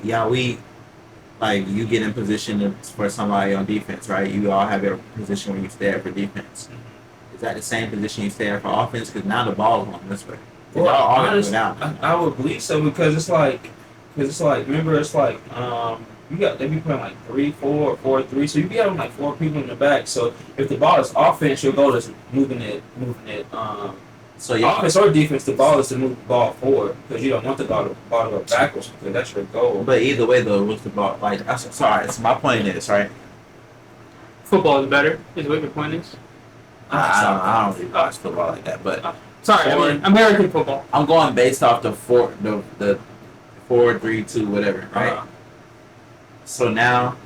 like you get in position for somebody on defense, right? You all have your position where you stay at for defense. Is that the same position you stay at for offense? Because now the ball is going this way. Well, Y'all all gonna go honestly, down. I would believe so because it's like remember it's like they be playing like 3-4, 4-3, so you be having like 4 people in the back. So if the ball is offense, your goal is moving it. So yeah, Offense or defense, the ball is to move the ball forward because you don't want the ball to go backwards because that's your goal. but either way though, what's the ball? Like, sorry, so my point is right. Football is better, is what your point is? I don't really watch football like that, but Sorry, I mean American football. I'm going based off the 4-3-2 whatever, right? Uh, So now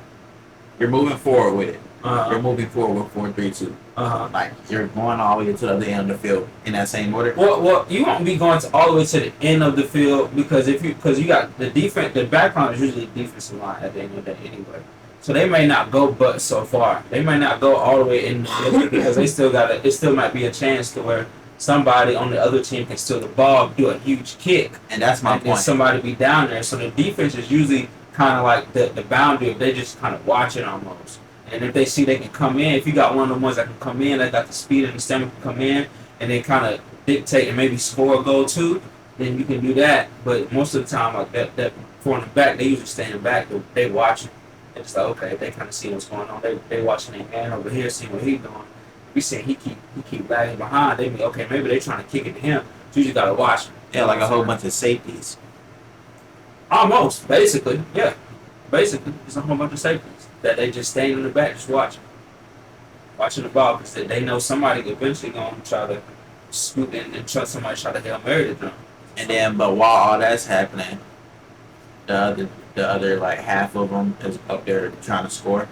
you're moving forward with it. uh, You're moving forward with 4-3-2. uh, Like you're going all the way to the other end of the field in that same order. Well, you won't be going all the way to the end of the field because you got the defense. The back line is usually the defensive line at the end of the day anyway. So they may not go but so far. They may not go all the way in the field because they still it still might be a chance to where somebody on the other team can steal the ball, do a huge kick, And that's my and then point. somebody be down there. So the defense is usually kind of like the boundary. They just kind of watch it almost. And if they see they can come in, if you got one of the ones that can come in, that got the speed and the stamina to come in, and they kind of dictate and maybe score a goal too, then you can do that. But most of the time, like that for in the back, they usually stand back. They watching. And it's like okay, they kind of see what's going on. They watching their man over here, seeing what he's doing. We see he keep lagging behind. They be okay, maybe they trying to kick it to him. So you just gotta watch him. Yeah, like a whole bunch of safeties. Almost, basically, yeah. Basically, it's a whole bunch of safeties that they just stand in the back, just watching the ball because they know somebody eventually gonna try to scoop in and somebody try to Hail Mary to them. And then, but while all that's happening, the other like half of them is up there trying to score.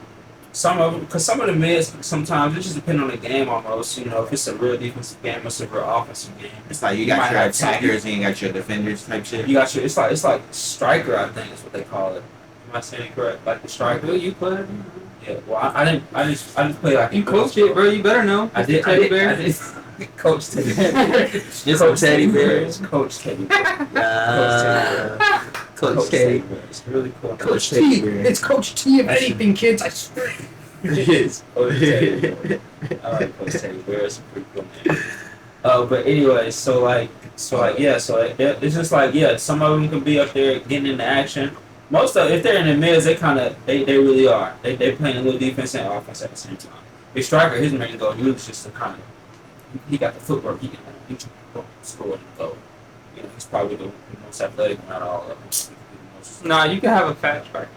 some of them, because some of the mids sometimes it just depends on the game almost. You know, if it's a real defensive game, or it's a real offensive game. It's like you might got your have attackers and you got your defenders type shit. You got your it's like striker, I think is what they call it. Am I saying it correct? Like the striker. You played. Yeah. Well, I just play like You coach it, bro. You better know. I did. Coach Teddy Bear. Just Coach Teddy Bears. Coach Teddy Bear. Coach Teddy. It's really cool. Coach Teddy Bear. It's Coach T of anything, kids. I swear. Yes. Coach Teddy Bear. I like Coach Teddy Bear. It's a pretty cool name. But anyway, so it's just like some of them can be up there getting into action. Most of if they're in the mids, they really are. They playing a little defense and offense at the same time. The striker, his main goal, he was just to kind of he got the footwork. He can score and go. You know, he's probably the most athletic one out of all of them. Nah, you can have a fast striker.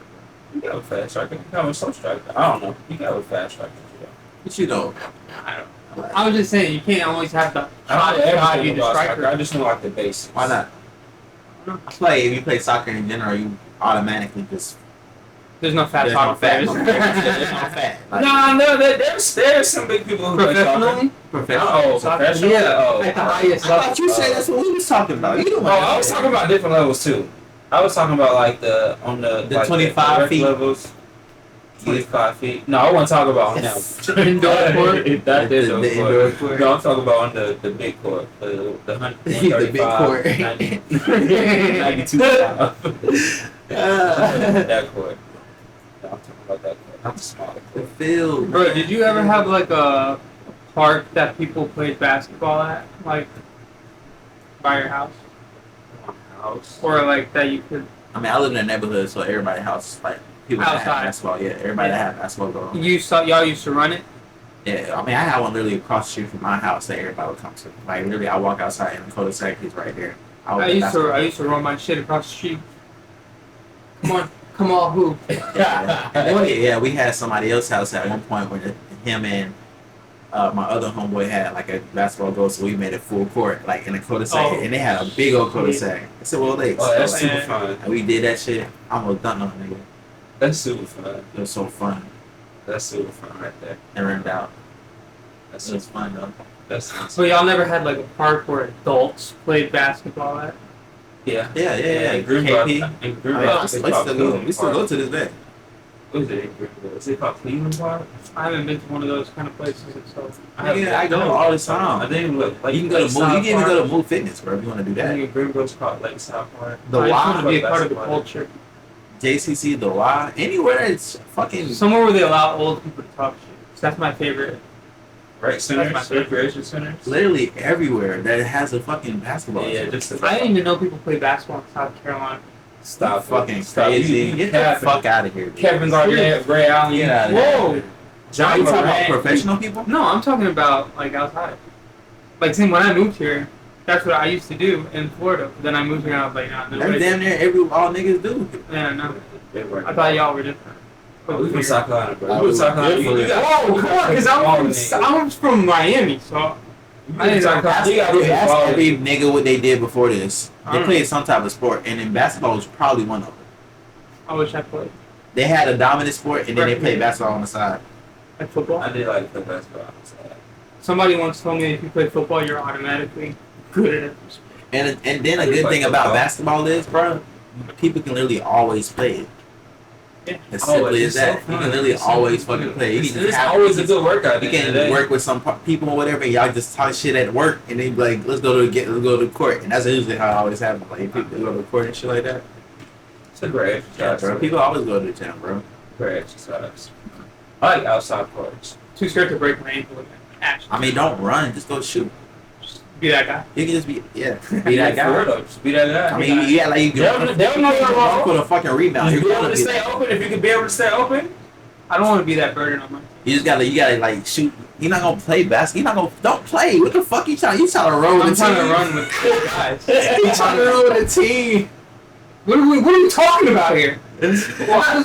You can have a fast striker. You can have a slow striker. I don't know. You can have a fast striker. But you don't. I don't know. I was just saying you can't always have the I don't know everything the about striker. soccer. I just know like the basics. Why not? If you play soccer in general, you automatically just There's no fat there's no soccer fat. players. There's no fat. Like, No, there's some big people who play soccer. Professionally? Oh, professional? Yeah. Oh, At the highest I thought level. you said that's what we was talking about. You don't I was talking about different levels too. I was talking about like the 25 the feet levels. 25 feet. No, I want to talk about on that. Indoor court? That is The indoor indoor court. court. No, I'm talking about on the big court. The The big court. 92 that court. No, I'm talking about that court. Not the smaller The court. field. Bro, did you ever have like a park that people played basketball at, like by your house, House. or like that you could? I mean, I live in a neighborhood, so everybody's house like people that have Outside. basketball. Yeah, everybody that have basketball going. Y'all used to run it. Yeah, I mean, I had one literally across the street from my house that everybody would come to. Like literally, I walk outside and the cul-de-sac is right there. I used to run my shit across the street. Come on, who? Yeah, we had somebody else's house at one point where him and my other homeboy had like a basketball goal, so we made a full court like in a cul-de-sac, and they had a big old cul-de-sac. It's a World Lakes. Oh, that's so, super like, fun. and we did that shit. I almost done on a nigga. That's super fun. It was so fun. That's super fun right there. It ran out. That's It was fun though. That's So y'all never had like a park where adults played basketball at? yeah. Yeah. Greenbelt. KP. In I Greenbelt. mean, we still go to this day. What is it in Greenbelt? Is it called Cleveland Park? I haven't been to one of those kind of places, so I go all the time. I think like You can go to Move. You can even go to Move Fitness, bro, if you want to do I that. think Greenbelt's called Lakeside Park. The I just want Y, to be a part of the basketball. culture. JCC, the Y, anywhere it's fucking. Somewhere where they allow old people to talk shit. 'Cause that's my favorite. Rec centers, That's my recreation centers. Literally everywhere that has a fucking basketball. Yeah, team. just I didn't even know people play basketball in South Carolina. stop fucking Stop. crazy. You Get the Kevin. fuck out of here, dude. Kevin Garnett, Ray Allen. Get out of there. Whoa! Are John you talking about Morant. professional people? No, I'm talking about like outside. Like, see, when I moved here, that's what I used to do in Florida. Then I moved here and I was like, nah, no That's way. damn near all niggas do. Yeah, no. I thought y'all were different. We from South Carolina, bro. Oh, We from South Carolina. definitely. You got- Whoa, come on, because I'm from Miami, so I didn't know. You got You ask ballers. every nigga what they did before this. I They don't played some type of sport, and then basketball was probably one of them. I wish I played They had a dominant sport, and then they played basketball on the side. like football. I did like the basketball. Somebody once told me if you play football, you're automatically good at it. And then a good thing about basketball is, bro, people can literally always play it. Yeah. As simply it's as that. so fun. You can literally It's so always fun. fucking play. You can It's just have- always a good workout. You can work with some people or whatever, and y'all just talk shit at work, and they be like, let's go to the court, and that's usually how it always happens. Like people go to the court and shit like that. It's a great Yeah, exercise. bro. People always go to the gym, bro. Great exercise. I like outside courts. Too scared to break my ankle again. Actually, I mean, don't run, just go shoot. just be that guy. You can just be be that guy. For real though, just be that guy. I mean, yeah, like you They'll can know you're wrong. for the fucking rebound. You You're be able gonna to be stay that. open. If you can be able to stay open, I don't want to be that burden on my. You just gotta, like shoot. You're not gonna play basketball. You're not gonna don't play. What the fuck you trying? You trying to roll I'm with the trying to team? run with good guys. You trying to roll with the team? What are we talking about here? What is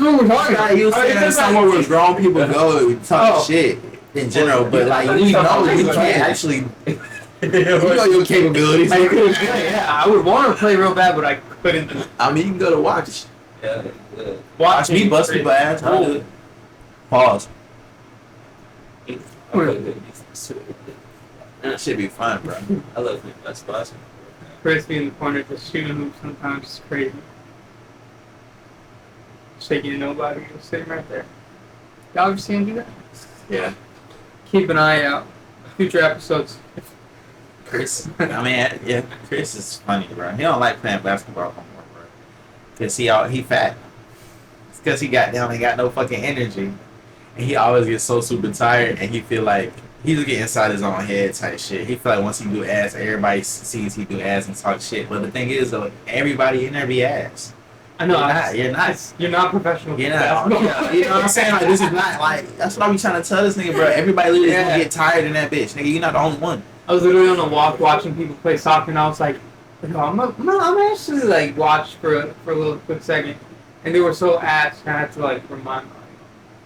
what we're talking about? You was saying that's somewhere where grown people go and talk Oh. shit in general, but like Yeah, we know you yeah. can't actually. You know your capabilities. Like, yeah, I would want to play real bad, but I couldn't. I mean, you can go to watch. yeah. Watch me bust people's ass. I'll do it. Pause. That should be fun, bro. I love him. That's awesome. Kris being in the corner just shooting hoops sometimes is crazy. Shaking to nobody, just sitting right there. Y'all ever see him do that? Yeah. Keep an eye out. Future episodes. Kris. I mean, yeah, Kris is funny, bro. He don't like playing basketball no more, bro. Cause he fat. It's cause he got no fucking energy, and he always gets so super tired, and he feel like he just get inside his own head type shit. He feel like once he do ass, everybody sees he do ass and talk shit. But the thing is though, everybody in there be ass. I know. You're not professional. You know what I'm saying? Like, this is not like, that's what I be trying to tell this nigga, bro. Everybody literally gonna get tired in that bitch, nigga. You're not the only one. I was literally on a walk watching people play soccer, and I was like, I'm actually like watch for a little quick second, and they were so ass. And I had to like remind them.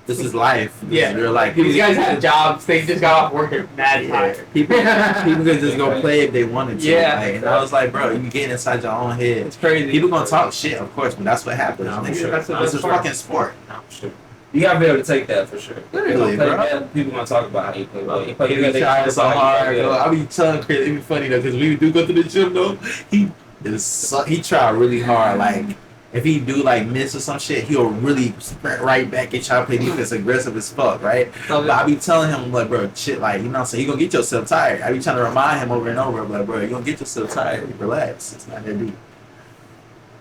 This is life. Yeah, you're like these guys had jobs. They just got off work at mad tired. People could just go play if they wanted to. Yeah, like, and I was like, bro, you get inside your own head. It's crazy. People gonna talk shit, of course, but that's what happens. No, Nigga. sure. It's a fucking sport. No, sure. You gotta be able to take that for sure. Literally, Play bro. bad, people gonna talk about how you play well. You play He good, be they trying talk so about how you hard. play Bro. good. I be telling Kris, it be funny though, because we do go to the gym though. He try really hard. Like if he do like miss or some shit, he'll really sprint right back and try to play defense aggressive as fuck, right? But I be telling him like, bro, shit, like you know, so you gonna get yourself tired. I be trying to remind him over and over, like, bro, you gonna get yourself tired. Relax, it's not that deep.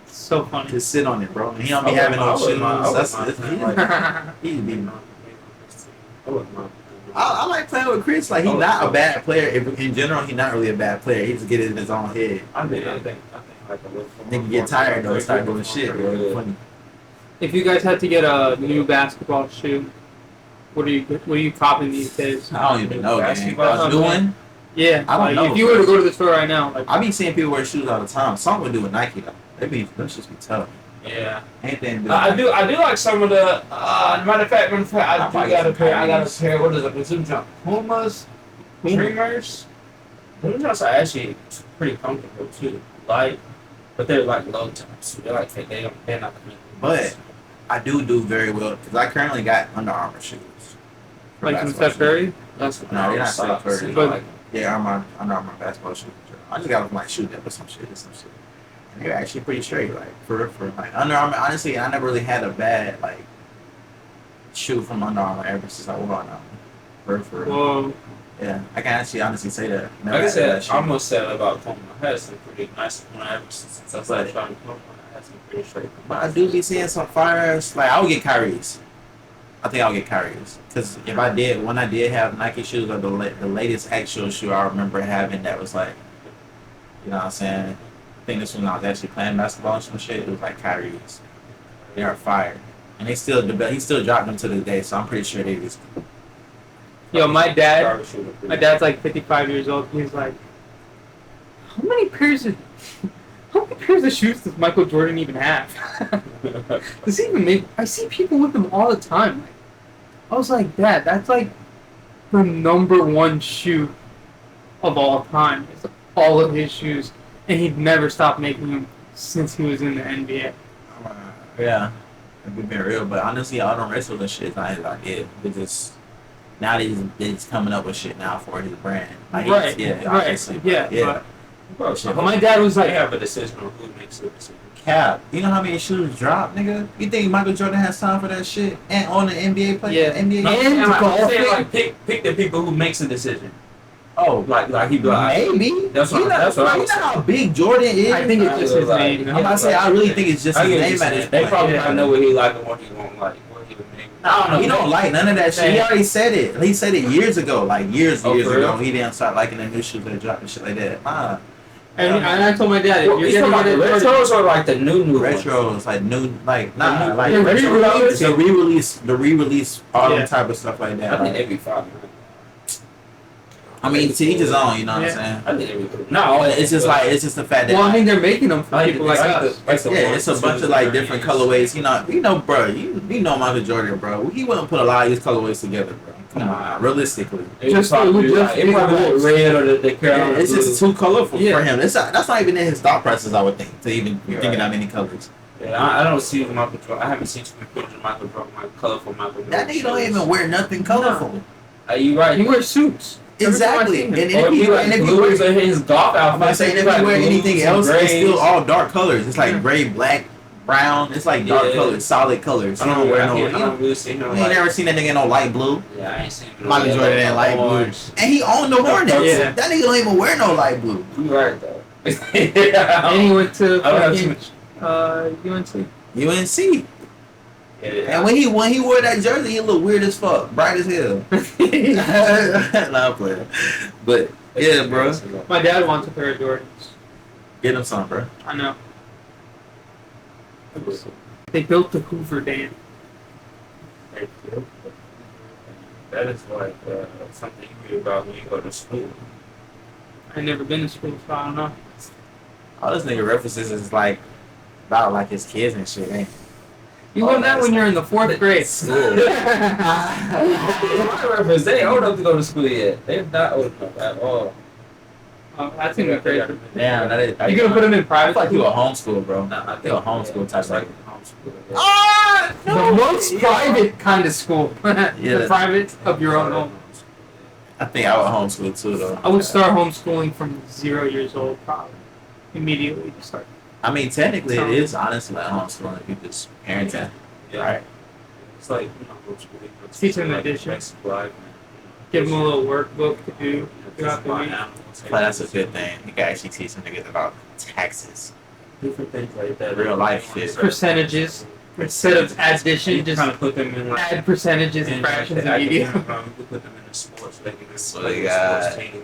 So funny. Just sit on it, bro. And he don't be having no shoes. He's be. I like playing with Kris. Like he's not a bad player. In general, he's not really a bad player. He just get it in his own head. I think like a little. Nigga get tired though, start doing shit. Bro. It's funny. If you guys had to get a new basketball shoe, what are you copping these days? I don't even know, man. Basketball A new one? Yeah, I don't know. If you were to go to the store right now, I be seeing people wear shoes all the time. Some would do with Nike though. Them just be tough. Yeah. Anything. To do I with do like some of the. Matter of fact, I got a pair. What is it? Zoom jump. Pumas, Dreamers. Those jumps are actually pretty comfortable too. Light, but they're like low tops. They're like they're not. But I do very well because I currently got Under Armour shoes. like some Steph Curry. That's No, they're not Steph Curry. But- Yeah, Under Armour basketball shoes. I just got them like shoe dip or some shit. And they're actually pretty straight, like for like Under Armour. Honestly, I never really had a bad like shoe from Under Armour ever since I wore on them. For Whoa. yeah, I can actually honestly say that. Like I said, I almost said about Puma. I had some pretty nice one ever since I started trying to Puma. I had some pretty straight. But I do be seeing some fires. Like I would get Kyrie's. I think I'll get Kyrie's because when I did have Nike shoes, or the latest actual shoe I remember having that was like, you know what I'm saying? I think this was when I was actually playing basketball and some shit. It was like Kyrie's. They are fire, and he still dropped them to this day. So I'm pretty sure they just. Yo, my dad's like 55 years old. He's like, how many pairs of shoes does Michael Jordan even have? Does he even make? I see people with them all the time. I was like, Dad, that's like the number one shoe of all time. It's all of his shoes, and he'd never stopped making them since he was in the NBA. Yeah, we've been real, but honestly, all them wrestlers and shit, I get. They just now they's coming up with shit now for his brand. Like, Right. Yeah. Right. Obviously. Yeah. But But my dad was like, They have a decision on who makes the decision. Cap, you know how many shoes drop, nigga? You think Michael Jordan has time for that shit? And on the NBA player? Yeah. NBA And I'm saying, golfing. like, pick the people who makes the decision. Oh, Like he be like, maybe. That's what- you know, that's what I you was know how big Jordan is? I think it's just his name. I'm about to say, I really think it's just I his get what name you're at this saying. They point. probably Yeah. don't know what he like and what he won't like. What he would make. I don't know. He don't like none of that shit. He already said it. He said it years ago. Like years Oh, for ago. real? He didn't start liking the new shoes that drop and shit like that. and I told my dad, Well, if you you're talking gonna about get the a Jordan, retros or like the new ones? Retros, like new, like nah, The like new- retro, the re-release. the re-release, all Yeah. them type of stuff like that. I think Like, every 5 minutes. I mean, to each his own. You know what Yeah. I'm saying? I think every no. But it's just the fact that. well, I mean, they're making them for Like, people like us. Yeah, it's a bunch of like different colorways. You know, bro. You know Michael Jordan, bro. He wouldn't put a lot of these colorways together, bro. Come on, realistically. Just- probably just- it probably just- red or the Yeah, Carolina it's just blue. too colorful Yeah. for him. That's not even in his thought process, I would think, to even You're thinking right. that many colors. Yeah, I don't see Michael Jordan. I haven't seen too many pictures of Michael Jordan, like colorful Michael Jordan. That nigga don't shoes. even wear nothing colorful. You right. He wears suits. Exactly. And Or if he you like and if you blues wear, or his golf I'm outfit. about to say, and if you wear anything else, it's still all dark colors. It's like Yeah. gray, black, brown. It's like dark colors, solid colors. You don't wear no. I don't really see no. You ain't never seen that nigga in no light blue. Yeah, I ain't seen no. Michael Jordan in light blue. And he owned the Hornets. Yeah. That nigga don't even wear no light blue. You right though. And he went to I don't have too fucking much. UNC. UNC. Yeah. And when he wore that jersey, he looked weird as fuck, bright as hell. Nah, I'm playing. But yeah, bro, My dad wants a pair of Jordans. get him some, bro. I know. They built the Hoover Dam. That is like something you read about when you go to school. I've never been to school, so I don't know. All this nigga references is like about like his kids and shit, ain't it? You learn that when you're in the 4th grade. They ain't old enough to go to school yet. They're not old enough at all. Oh, that's gonna be crazy. Damn, that is. You gonna put them in I private? feel like you a homeschool, bro. Nah, I think You're a homeschool type like of. homeschool. Ah, The most private kind of school. Yeah. The private of your own home. I think I would homeschool too, though. I would start homeschooling from 0 years old, probably. Immediately to start. I mean, technically, it is honestly like homeschooling. You just parenting, Yeah. right? It's like, you know, homeschool. Teach them addition. Give them a little workbook to do throughout the week. But that's a good thing. You can actually teach them niggas about taxes, Different things like that. real life shit. Percentages. Instead of addition, just kind of put them in like add percentages and fractions like, immediately. we put them in the sports, like in the So they got- sports team.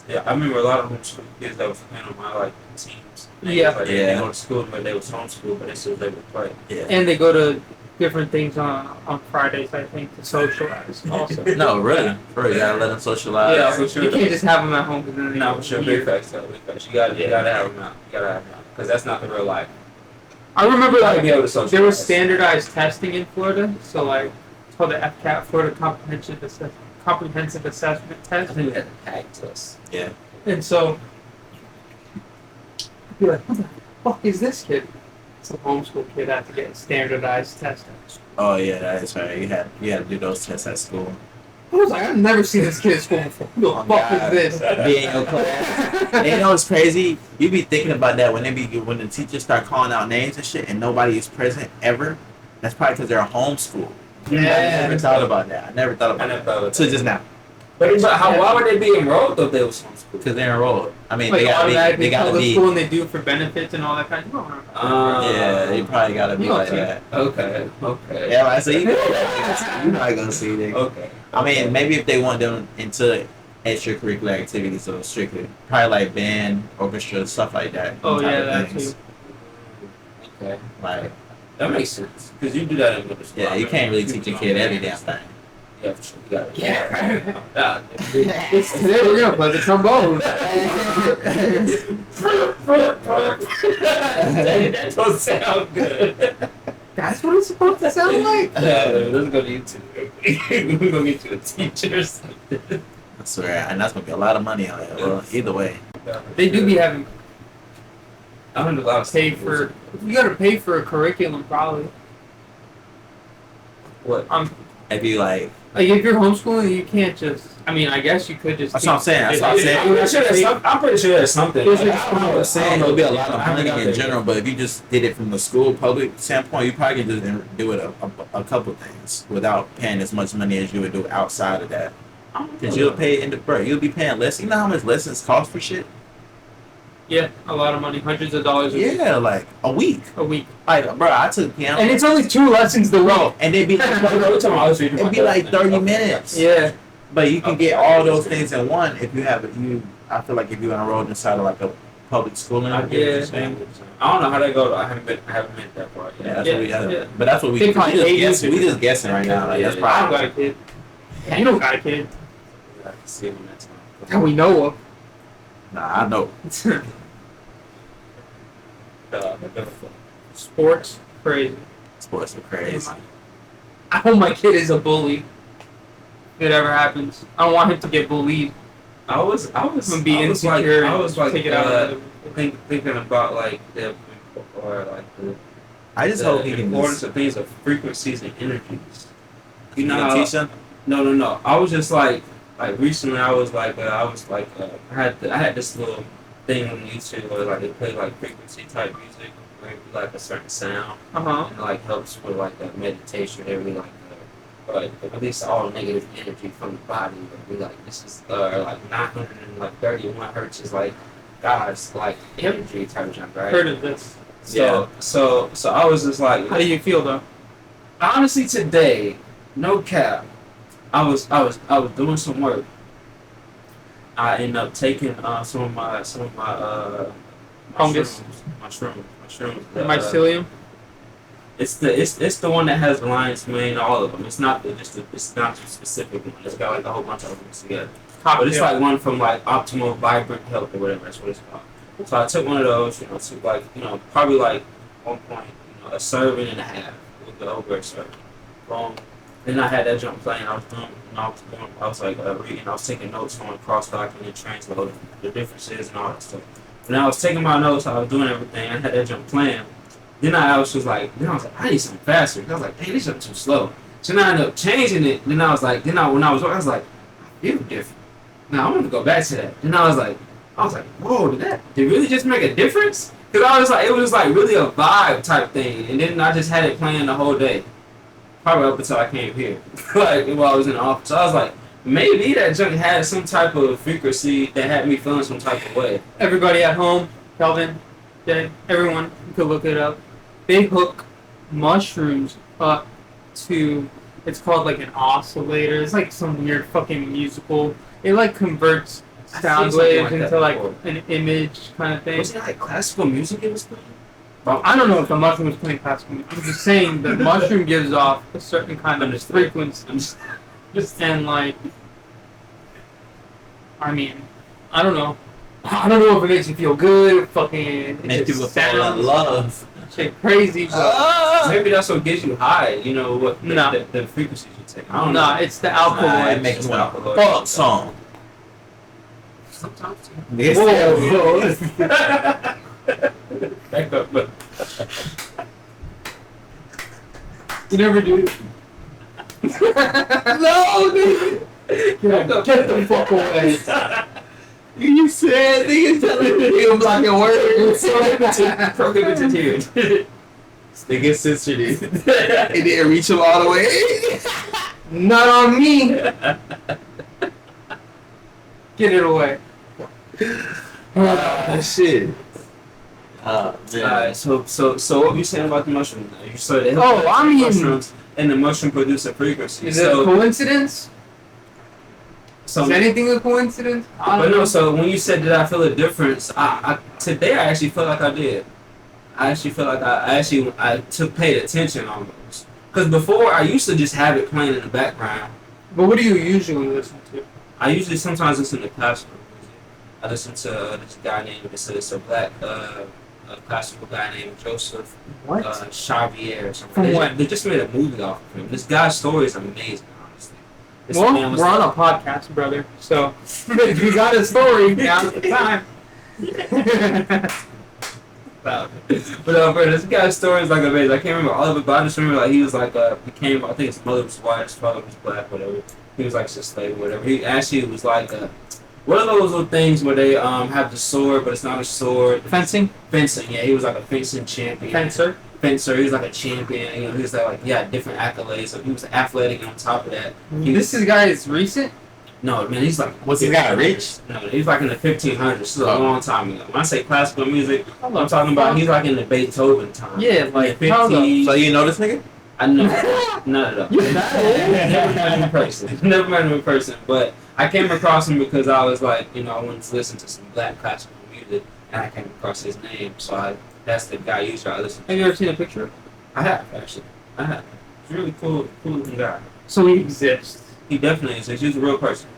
Yeah, I remember a lot of homeschool kids that was playing on my like teams. Yeah. Like, they didn't go to school, but they was homeschooled, but they still they would play. Yeah. And they go to different things on Fridays, I think, to socialize also. No, really, for real. You gotta let them socialize. Yeah, for sure. You can't just have them at home because then they No, get for sure, weird. big facts though. Big facts. You gotta have them out. You gotta have them out because that's not the real life. I remember You gotta like be able to socialize. there was standardized testing in Florida, so like it's called the FCAT, Florida Comprehensive Assessment I Test, think we had to pack to us. Yeah. and so I'd be like, "Who the fuck is this kid?" It's a homeschool kid had to get standardized testing. Oh yeah, that is right. You had to do those tests at school. I was like, I've never seen this kid at school before. Who the Oh, fuck God. is this? Be in your class. And you know what's crazy? You be thinking about that when the teachers start calling out names and shit, and nobody is present ever. That's probably because they're homeschooled. I never thought about that. I never thought I about never that. thought of So that. just now, But why would they be enrolled if they was homeschooled? because they're enrolled. I mean, Like they automatically gotta tell the be. school and they do it for benefits and all that kind of stuff. Yeah, they probably gotta be You like don't that. Okay. Yeah, like, so you're not gonna see it. Okay. I mean, maybe if they want them into extracurricular activities, so strictly, probably like band, orchestra, stuff like that. Oh type yeah, of that things. too. Okay. Like, That makes sense because you do that in middle school. yeah, you can't really teach a kid every damn thing. Yeah, for sure. You gotta. Yeah. Yeah. Today we're gonna play the trombone. That don't sound good. That's what it's supposed to sound like. Let's go to YouTube. We're gonna get you a teacher or something. I swear, and that's gonna be a lot of money on it. Well, either way. They do be having I heard a lot of pay for. You gotta pay for a curriculum probably. what? If you like, Like if you're homeschooling, you can't just. I mean, I guess you could just. that's what I'm saying. That's what I'm saying. I'm pretty sure there's something. There's Like, like- I don't know what I'm saying it'll be a lot of I haven't money got in there general, but if you just did it from the school public standpoint, you probably can just do it a couple things without paying as much money as you would do outside of that. Because you'll pay you'll be paying less. You know how much lessons cost for shit? Yeah, a lot of money, hundreds of dollars Yeah, like a week. a week, Like, bro, I took piano. and it's only 2 lessons the week. and it'd be it'd be like 30 minutes. Yeah, But you can get all those things in one if you have it. I feel like if you enrolled inside of like a public schooling. I get what you're saying. I don't know how that go. Though. I haven't been that far Yeah, yet. that's Yeah, what we have. yeah. But that's what we They we probably just hate guessing. you. We just guessing right now. Like, that's Yeah, I don't probably. got a kid. Yeah, you don't got a kid I can see when that's that we know of. Nah, I know. Sports, crazy. Sports are crazy. I hope my kid is a bully. If it ever happens, I don't want him to get bullied. I was I'm be I was insecure. I was like take it out. thinking about like the or like the I just hope he the can importance of things of frequencies and energies. You know, teach them. No. I was just like recently. I had this little thing on YouTube where like they play like frequency type music where it be like a certain sound and it like helps with like a meditation. Every like at least all negative energy from the body. But we like this is like 931 hertz is like God's like energy type of jump, right? Heard of this? So I was just like, How do you feel though? honestly today, no cap, I was doing some work. I ended up taking some of my Fungus. mushrooms. Mycelium. It's the one that has the lion's mane, all of them. It's not it's not a specific one. It's got like a whole bunch of them together. But it's like one from like Optimal Vibrant Health or whatever. That's what it's called. So I took one of those. Took like probably like 1 point, a serving and a half with the over a serving. Then I had that jump playing. I was like reading. I was taking notes on cross-docking and translating the differences and all that stuff. When I was taking my notes, I was doing everything. I had that jump playing. Then I was like, I need something faster. I was like, dang, this jump too slow. So then I ended up changing it. Then I was like, when I was like, I feel different. Now I want to go back to that. Then I was like, whoa, did it really just make a difference? Because I was like, it was like really a vibe type thing. And then I just had it playing the whole day. Probably up until I came here. Like while I was in the office. So I was like, maybe that junk had some type of frequency that had me feeling some type of way. Everybody at home, Kelvin, Jay, everyone, you could look it up. They hook mushrooms up to, it's called like an oscillator. It's like some weird fucking musical. It like converts sound waves into like an image kind of thing. Was it like classical music it was playing? I don't know if the mushroom was playing classical music. I'm just saying the mushroom gives off a certain kind of frequency. And like, I mean, I don't know. I don't know if it makes you feel good, fucking. Make people fall in love. Shit crazy, but maybe that's what gets you high. You know what? The frequencies you take. I don't know. It's the alkaloid. It makes me fuck song. Sometimes. Whoa. Back up, but You never do. No, dude. Get the fuck away. You said nigga telling me I'm blocking words. prohibited here. Nigga censored it. It didn't reach him all the way. Not on me. Get it away. Shit. So what were you saying about the mushroom? You said they mushrooms and the mushroom produce a frequency. Is it a coincidence? So, is anything a coincidence? But no, so when you said did I feel a difference, today I actually felt like I did. I actually felt like I paid attention almost. Because before I used to just have it playing in the background. But what do you usually listen to? I usually sometimes listen to classical music. I listen to this guy named, it's a black classical guy named Joseph Xavier or something. From when? They just made a movie off of him. This guy's story is amazing, honestly. Well, we're on a podcast, brother. So if you got a story, now's the time. But bro, this guy's story is like amazing. I can't remember all of it, but I just remember like he was like I think his mother was white, his father was black, whatever. He was like a slave, whatever. He actually was like what are those little things where they have the sword, but it's not a sword? Fencing. Yeah. He was like a fencing champion. Fencer. He was like a champion. He was like different accolades. So he was athletic, and on top of that, This guy is recent. No, man, he's like. Was he guy rich? No, he's like in the 1500s. This is a long time ago. When I say classical music, I'm talking about he's like in the Beethoven time. Yeah, like 50s. So you know this nigga? I know. Not at all. Never met him in person. But I came across him because I was like, I wanted to listen to some black classical music, and I came across his name. So that's the guy you try to listen to. Have you ever seen a picture? I have, actually. He's a really cool looking guy. So he exists. He definitely is. He's a real person.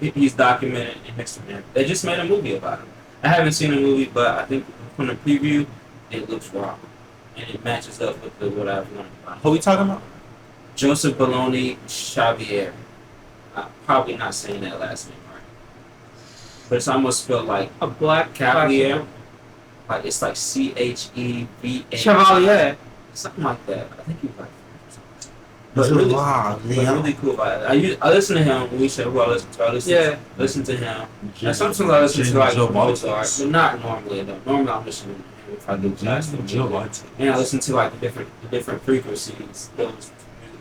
He's documented in history. They just made a movie about him. I haven't seen the movie, but I think from the preview, it looks raw. And it matches up with what I've learned about him. Who we talking about? Joseph Bologna Xavier. I'm probably not saying that last name right. But it's almost spelled like a black Cavalier. Like it's like Cheva. Chevalier. Something like that. I think he's like But really, wow, but really cool. I listen to him. When we said who I listen to, listen to him. And sometimes I listen to like Mozart, but not normally. Though. Normally I'm listening to him if I do classical music. And I listen to like the different frequencies.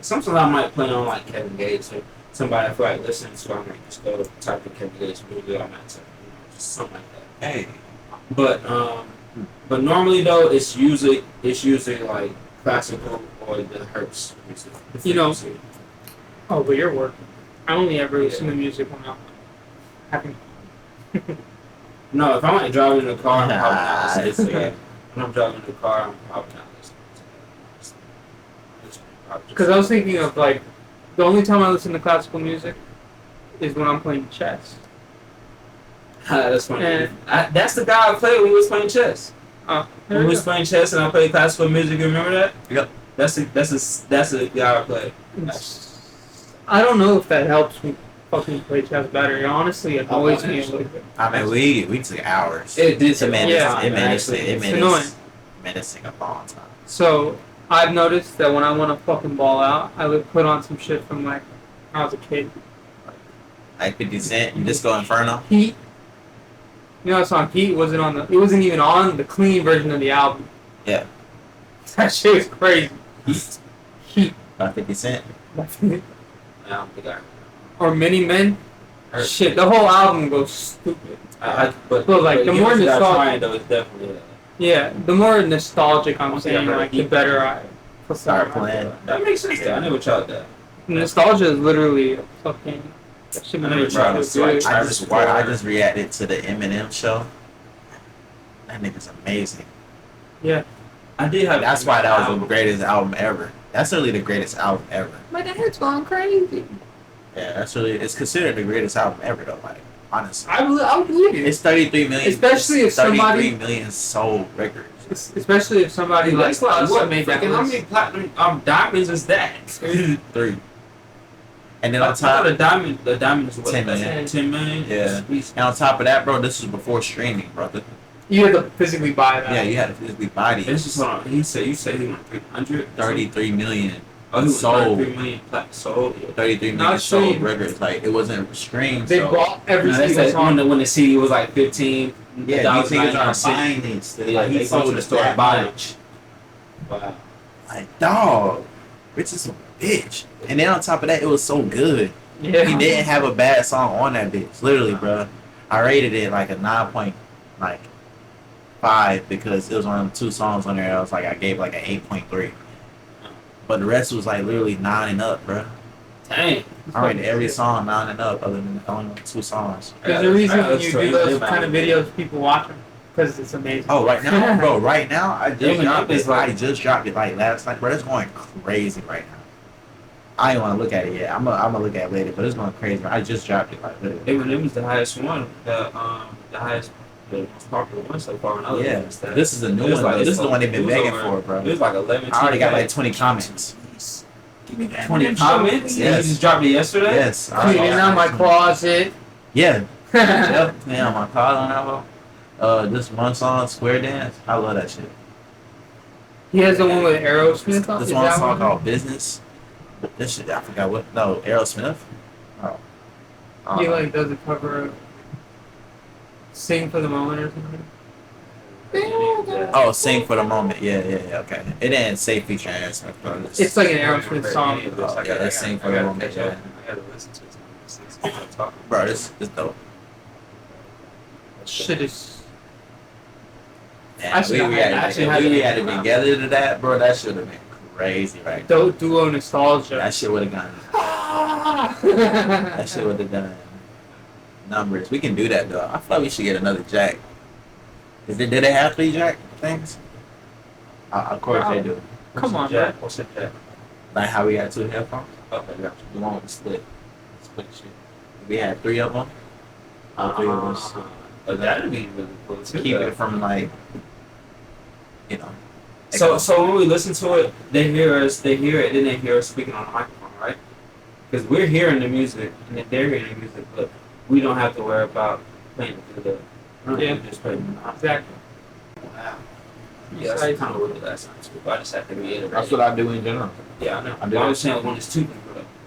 Sometimes I might play on like Kevin Gates or somebody I feel like listening to. I might just go type in Kevin Gates music. I might say, just something like that. Hey, But normally though, it's usually like classical or the Hertz music. You know. Oh, but you're working. I only ever listen to music when I'm having. No, if I'm like driving in the car, I'm probably not listening to it. When I'm driving in the car, I'm probably not listening to it. Because I was thinking of like, the only time I listen to classical music is when I'm playing chess. That's funny. That's the guy I played when we was playing chess. When we was playing chess and I played classical music, you remember that? Yep. That's the guy I played. I don't know if that helps me fucking play chess better. It honestly annoys me a little bit. I mean, we took hours. It did take It made annoying. us take a long time. So I've noticed that when I want to fucking ball out, I would put on some shit from like when I was a kid. Like 50 Cent, you just go Inferno. Heat. You know that song Heat wasn't on it wasn't even on the clean version of the album. Yeah. That shit was crazy. Heat. By 50 Cent. Or Many Men. Shit, the whole album goes stupid. But like the more nostalgic, though, it's definitely. Yeah, the more nostalgic I'm saying, like the better I start playing. That makes sense. I never tried that. Nostalgia is literally a fucking. I never tried it. I just reacted to the Eminem show. That nigga's amazing. Yeah. I did have. That's why that was the greatest album ever. That's really the greatest album ever. My dad's going crazy. Yeah, it's considered the greatest album ever though. Like honestly, I believe it. It's 33 million. Especially if 33 million sold records. Especially if somebody like us what made that. How many platinum diamonds is that? 3. And then on on top, the diamond is what? 10 million. 10 million. Yeah. And on top of that, bro, this was before streaming, brother. You had to physically buy that. Yeah, you had to physically buy these. This is what you said he went 300. 33 million. Oh, he sold. 33 million sold. 33 million sold records. Like it wasn't streamed. They bought every single song. When the CD was like 15. Yeah, these niggas are buying these. Like he sold the store buying. Wow. Like dog, Rich is a bitch. And then on top of that, it was so good. Yeah. He didn't have a bad song on that bitch. Literally, bro. I rated it like a 9.5 because it was one of them 2 songs on there. I gave like an 8.3. But the rest was like literally 9 and up, bro. Dang. I rated every song 9 and up other than only 2 songs. There's a reason when you do those kind of videos, people watch them. Because it's amazing. Oh, right now, bro. Right now, I just dropped it like last night, bro. It's going crazy right now. I ain't want to look at it yet. I'm gonna look at it later, but it's going crazy. I just dropped it like literally. It was the highest one, the highest, the most popular one so far. Yeah, this is a new one. This is the one they've been begging for, bro. It was like 11. I already got like 20 comments. Give me that 20 comments? Yes. You just dropped it yesterday? Yes. Cleaning out my closet. Yeah. Yep. Yeah, my closet on that one. This one song, Square Dance. I love that shit. He has the one with Aerosmith on. This one song called Business. This shit, I forgot what. No, Aerosmith. Oh. He like does a cover of Sing for the Moment or something. Oh, Sing for the Moment. Yeah, okay. It didn't say feature Aerosmith. It's like an Aerosmith song. Oh, yeah, that's Sing for the Moment. Yeah. I gotta listen to it. Bro, this dope. Shit is. Man, we had to be together to that, bro. That should have been crazy, right? Duo nostalgia. That shit would have gone. That shit would have done numbers. We can do that though. I feel like we should get another jack. Did they have 3 jack things? Of course they do. Come on, Jack. What's a jack? Like how we got 2 headphones. Okay, got you. The one with the split shit. We had 3 of them. All 3 of us. But that'd be really cool too. Keep it from like, you know. So when we listen to it, they hear it, then they hear us speaking on the microphone, right? Because we're hearing the music, and they're hearing the music, but we don't have to worry about playing it through the. Just play it. Exactly. Wow. Yeah, that's kind of what the last time too. I just have to reiterate. That's what I do in general. Yeah, I know. I But do. I was saying when it's two people,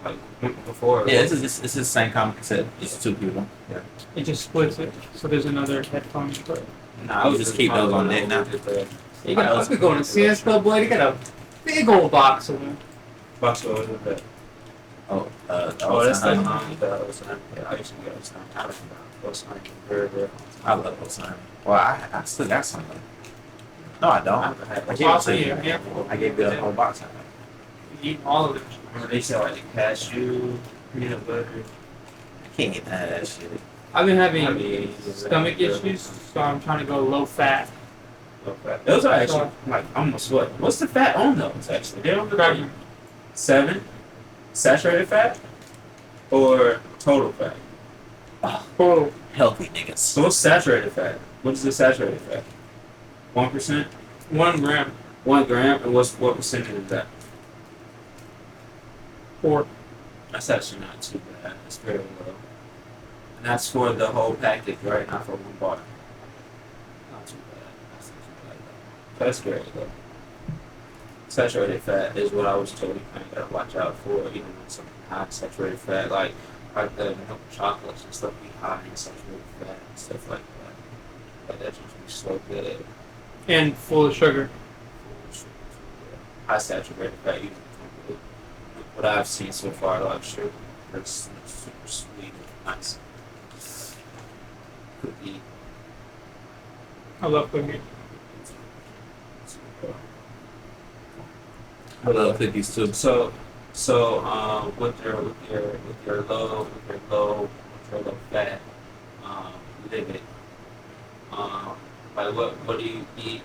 though. Like before. Yeah, this is the same comic cassette. Just two people. Yeah. It just splits it, so there's another headphone input. Nah, You just keep those on deck now. You got. I could go to CS Club, boy. They got a big old box of them. Box over there. Oh, Oh, that's the Osan. I used to get Osan. I don't know. Osan very. I love Osan. Well, I still got some. No, I don't. I gave it to you. I gave you the whole box. You eat all of it. Remember they sell like the cashew, peanut butter. I can't get none of that shit. I've been having I mean, stomach issues, so I'm trying to go low fat. Those are actually like almost what? What's the fat on those actually? They don't look 7 saturated fat or total fat. Oh, Healthy niggas. So what's saturated fat? What is the saturated fat? 1%, 1 gram. 1 gram, and what percentage is that? 4. That's actually not too bad. It's very low. And that's for the whole package, right? Not for one bar. Not too bad. That's not too bad. That's very low. Saturated fat is what I was told you kind of gotta watch out for, even with some high saturated fat, like the milk chocolates and stuff be high in saturated fat and stuff like that. Like that just be so good. And full of sugar. High saturated fat usually come with what I've seen so far, like sugar. It's super sweet and nice. Cookie. I love cookies. I love cookies too. So, with your low fat, limit, like what do you eat?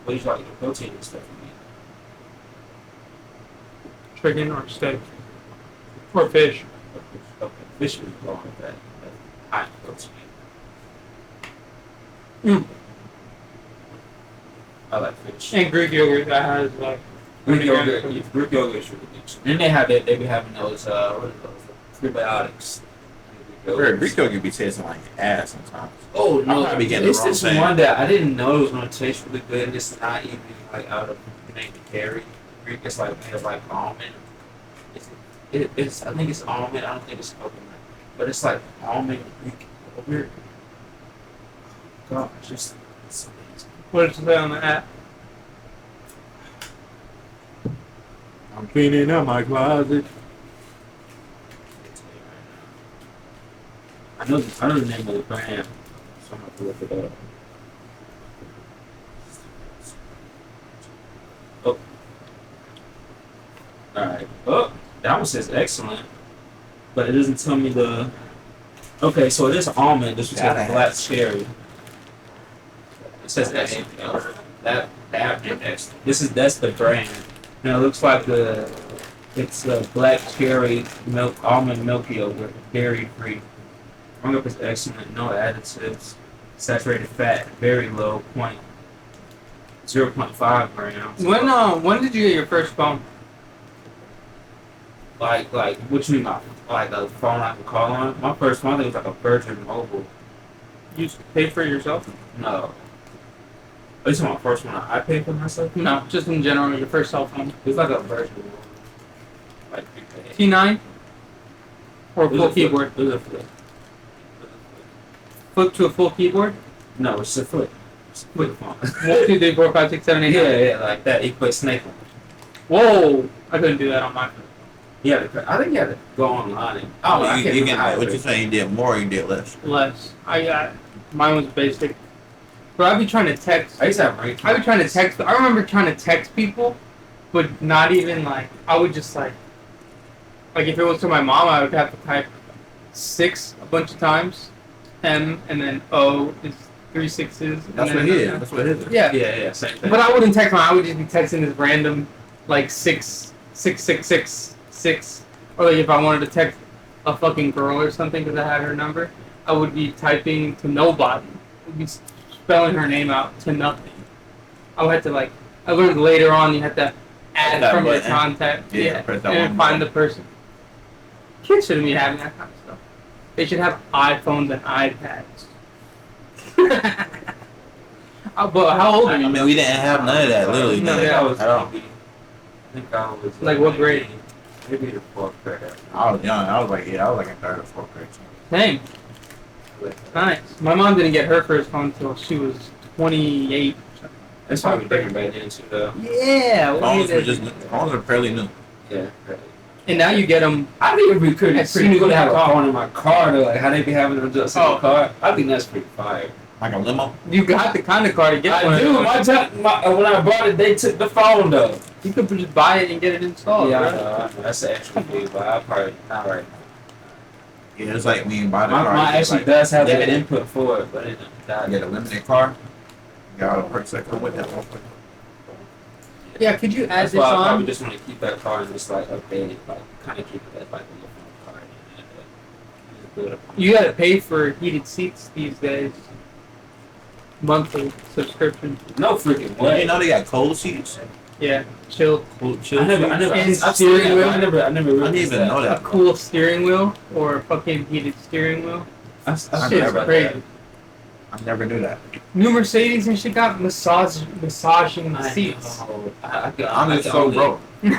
What do you like your protein and stuff you eat? Chicken or steak. Or fish. Okay, fish is low in fat, high in protein. I like fish. And Greek yogurt that has like Greek yogurt is really good. Then they have it. They be having those what are those? Prebiotics. Greek yogurt be tasting like ass sometimes. Oh no! I be getting It's the wrong this thing. one that I didn't know it was gonna taste really good. It's not even like out of maybe dairy. Greek. It's like made of like almond. It's I think it's almond. I don't think it's coconut, but it's like almond Greek yogurt. God, it's just it's amazing. what does it say on the app? I'm cleaning out my closet. I know the name of the brand, so I'm gonna have to look it up. Oh. Alright. Oh, that one says excellent. But it doesn't tell me the okay, so it is almond, this was like black cherry. It says excellent. That index. That's the brand. Now it looks like it's a black cherry milk almond milk yogurt, dairy free. Roundup is excellent, no additives, saturated fat, very low, 0.5 grams. When did you get your first phone? Like what you mean like a phone I can call on? My first phone I think was like a Virgin Mobile. You paid for it yourself? No. Oh, you talking about my first one I paid for myself? No, just in general, your first cell phone. It was like a Virgin Mobile. Like prepaid. T9? Or It was full a keyboard? Flip. It was a flip. Flip to a full keyboard? No, it's a flip. It's a flip phone. 1, 2, 3, 4, 5, 6, 7, 8, 9. Yeah, like that. You put Snake on. Whoa! I couldn't do that on my phone. Yeah, I think you had to go online. And, I can't You remember how can, what it you was. saying? You did more or you did less? Less. Mine was basic. But I'd be trying to text. I used to have ring. I would trying to text. I remember trying to text people, but not even like. I would just like if it was to my mom, I would have to type 6 a bunch of times, M and then O is 3 6s. That's what he is. That's what it is. Yeah. Yeah, same thing. But I wouldn't text mine. I would just be texting this random like 6. Or like if I wanted to text a fucking girl or something because I had her number, I would be typing to nobody. I would be spelling her name out to nothing. I would have to like. I learned later on you have to add That from your button. contact. Yeah, press that and then one find button. the person. Kids shouldn't be having that kind of stuff. They should have iPhones and iPads. But how old are I you? mean, we didn't have none of that, literally. No, I think yeah. I was I don't. maybe think I was Like what grade? Maybe the 4th grade. I was young. I was like in 3rd or 4th grade. Dang. Nice. My mom didn't get her first phone until she was 28. That's probably different back then too, though. Yeah. Phones are fairly new. Yeah. Right. And now you get them. I think it'd be pretty As soon as cool you to have a talk. phone in my car, though. Like how they be having them just in the car. I think that's pretty fire. Like a limo. You got the kind of car to get one. I do. When I bought it, they took the phone though. You could just buy it and get it installed. Yeah, bro. I know. That's an extra fee, but I probably not right. Yeah, it's like when you buy the My car. actually like, does have yeah, an input for it, but it doesn't. You get a limited car. You got all the perks that come with that. Yeah, could you add That's this why I on? probably just want to keep that car and just like update it, like kind of keep it as like a little car. And build up. You gotta pay for heated seats these days. Monthly subscription. No freaking Well, way. you know they got cold seats. Yeah, chill. Cool, chill. I never, And I've seen steering that, wheel. but I never I didn't realized even that. know A that. cool steering wheel or a fucking heated steering wheel. I Shit's never crazy. I never knew that. New Mercedes and shit got massaging I seats. know. I'm just so broke. Dude,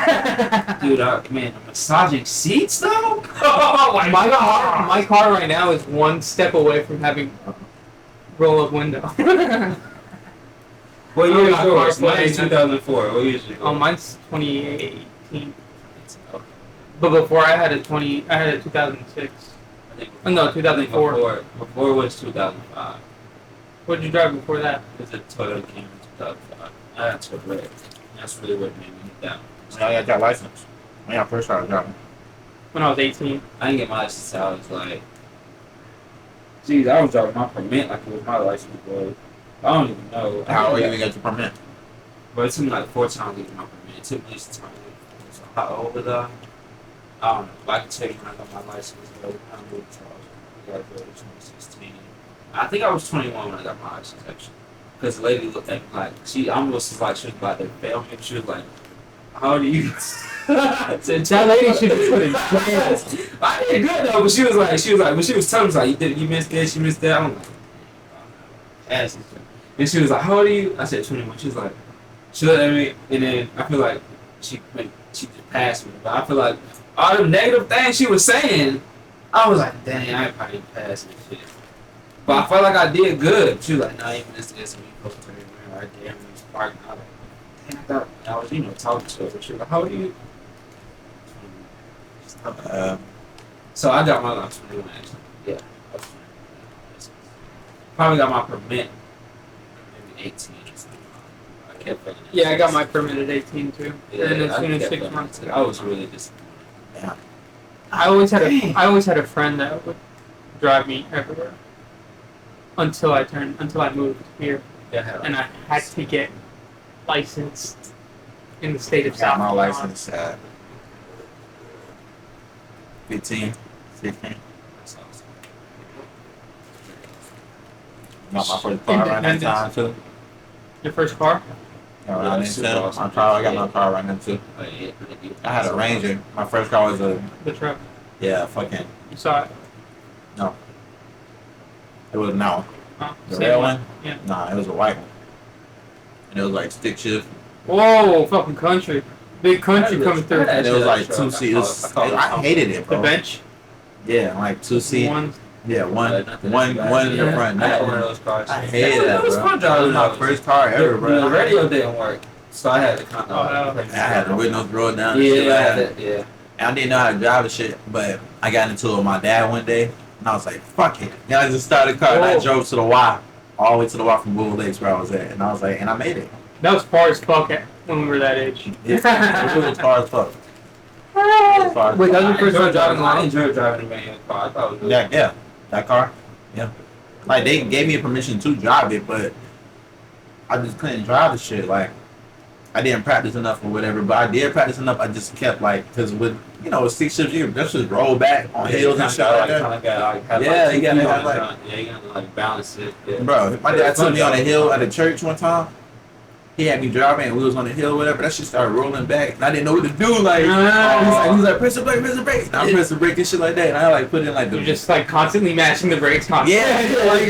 man, massaging seats though? Oh My car right now is one step away from having roll up window. What year is Oh, yours? CarPlay. Mine is 2004. What year is yours? Oh, mine's 2018. But before I had a 2006. Oh, no, 2004. Before was 2005. What did you drive before that? It was a Toyota Camry 2005. That's what red. That's really what made me hit that. When I got that license. When I first started driving. When I was 18. I didn't get my license until I was like, geez, I was driving my permit like it was my license, bro. I don't even know. How old you even got your permit? But it took me like 4 times to get my permit. It took me some time to get my permit. So how old was I? I don't know. But I can tell you when I got my license, bro. I moved to Charles. I got to 2016. I think I was 21 when I got my license, actually. Because the lady looked at me like, she almost was like, she was about to fail me. She was like, how old are you? That lady should have put in jail. I did good though, but she was like, when she was telling me, like, you missed this, you missed that. I'm like, ass. And she was like, how old are you? I said 21. She was like, she looked at me, and then I feel like she just passed me. But I feel like all the negative things she was saying, I was like, dang, I probably passed this shit. But I felt like I did good. She was like, nah, you missed this, and we posted it, man, right there, and we was parking. I was like, dang, I thought I was, talking to her. But she was like, how old are you? So I got my license 21 actually. Yeah. I was 21. Probably got my permit maybe 18 or something. I kept feeling it. Yeah, I got my permit at 18 too. Yeah, And as I soon as kept 6 feeling months it. ago. I was really disappointed. Yeah. I always had a friend that would drive me everywhere until I moved here, Yeah, and I had to get licensed in the state of I got South my Carolina. license at 15, 16. Got my first car around that time too. Your first car? Around then too. My car, I got my car around then too. I had a Ranger. My first car was a, The truck. fucking, You saw it? it was no. Oh, The same red one? Yeah. Nah, it was a white one. And it was like stick shift. Whoa, fucking country. Big country coming through. Yeah. And it was like 2 seats. I hated it, The bro. bench. Yeah, like 2 seats. One. Yeah, one in the front. I had one of those cars. I hated that, It was bro. fun That was driving my those. first car ever, bro. The radio didn't work, so I had to kind of. Oh, I had the windows rolled down. Yeah, and shit I like had that. it. Yeah. And I didn't know how to drive the shit, but I got into it with my dad one day, and I was like, fuck it. And I just started the car, and I Whoa. drove to the Y, all the way to the Y from Blue Lakes where I was at, and I was like, and I made it. That was far as fuck when we were that age. It was far as fuck. It was far as Wait, fuck. that was your first time driving I alone? enjoyed driving a manual car. I thought it was really Yeah, that car. Yeah. Like, they gave me permission to drive it, but I just couldn't drive the shit. Like, I didn't practice enough or whatever, but I did practice enough. I just kept, like, because with 6 shifts, you just roll back on hills and shit like that. Yeah, you gotta have, like- you gotta like balance it. Yeah. Bro, my dad took me on a hill at a church one time. He had me driving, and we was on the hill, or whatever. That shit started rolling back, and I didn't know what to do. Like, he was like, press the brake, press the brake. And I pressed the brake and shit like that, and I like put in like the You're just like constantly mashing the brakes constantly.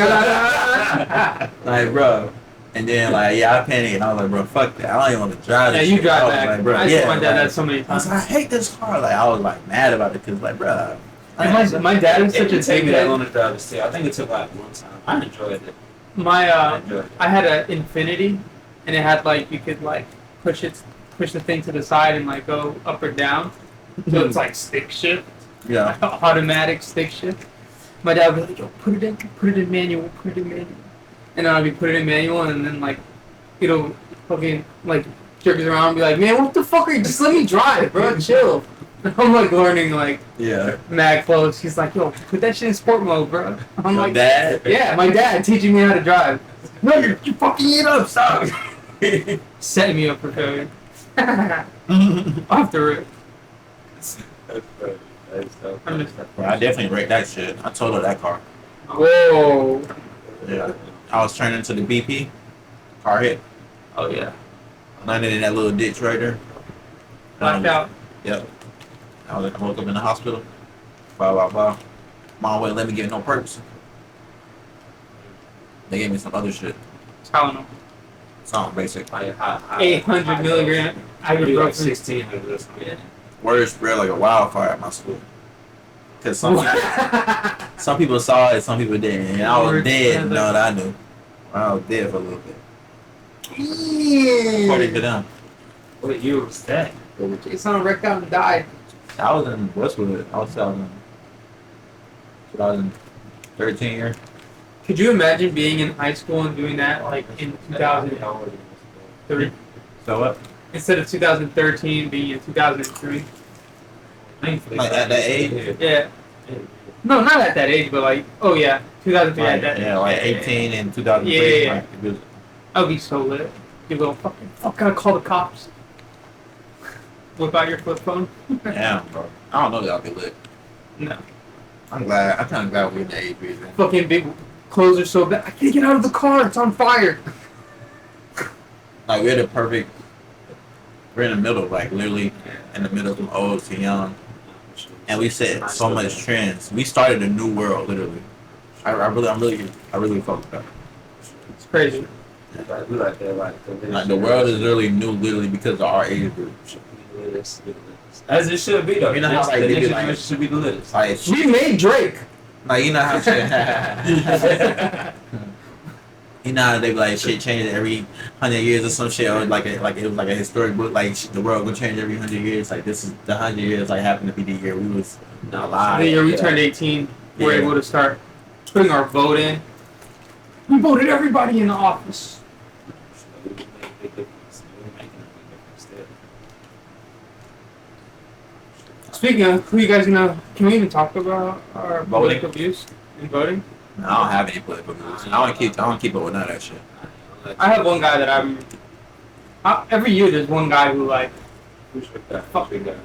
like, bro. And then like I panicked and I was like, bro, fuck that. I don't even want to drive. Yeah, This you shit. drive I was back. Like, bro, I yeah, told my dad like, that so many I was times. like, I hate this car. Like I was like mad about it because like, bro. And my dad is such a take me that dickhead. long to drive this too. I think it took like one time. I enjoyed it. I had an Infinity, and it had like you could like push the thing to the side and like go up or down. So it's like stick shift. Yeah. Automatic stick shift. My dad would be like, yo, put it in manual. And then I'd be put it in manual, and then like it'll fucking like jerk it around and be like, man, what the fuck are you? Just let me drive, bro. Chill. I'm like learning like mad close. He's like, yo, put that shit in sport mode, bro. I'm Your like, dad? yeah, my dad teaching me how to drive. No, you're fucking it up, stop. Setting me up for failure. Off the rip. That's funny. That's so I funny. missed that. Bro, I definitely wrecked that shit. I totaled that car. Whoa. Yeah. I was turning to the BP. Car hit. Oh yeah. Landed in that little ditch right there. Blacked out. Yep. I woke up in the hospital. Blah. Mom wouldn't let me get no perks. They gave me some other shit. Tylenol. Something basic. Like 800 milligram. I would do like ibuprofen. 1600 or something. Yeah. Word spread like a wildfire at my school. Cause some people saw it, some people didn't. And I was dead. You know what I knew. I was dead for a little bit. According to them. What year was that? His son wrecked out and died. I was in Westwood. I was 2013 year. Could you imagine being in high school and doing that like in 2003 So what? instead of 2013 being in 2003? Like at that age? Yeah. No, not at that age, but like, oh yeah, 2003 at that age. Yeah, like 18 and 2003. Yeah. Like, it was, I would be so lit. You little fuck, gotta call the cops. Whip out your flip phone. damn, bro. I don't know y'all be lit. No. I'm kind of glad we're in the age we're in. Fucking big clothes are so bad. I can't get out of the car. It's on fire. Like we're the perfect. We're in the middle, like literally in the middle from old to young, and we set so much trends. We started a new world, literally. I really fuck with that. It's crazy. Like, we like that, Like the world is literally new, literally because of our age group. As it should be though. You know how, like, the they next be like- generation should be the latest. Like, We made Drake. like you know how shit. You know how they be like shit changes every 100 years or some shit, or like it was like a historic book. Like the world will change every 100 years. Like this is the 100 years. Like happened to be the year we was alive. The year we turned 18, we're Yeah. able to start putting our vote in. We voted everybody in the office. We make a big difference. We're making a big difference there. Speaking of, who you guys gonna? Can we even talk about our Voting. political views in voting? I don't have any political views. I don't keep up with none of that shit. I have one guy that every year there's one guy who like. Fuck big guy.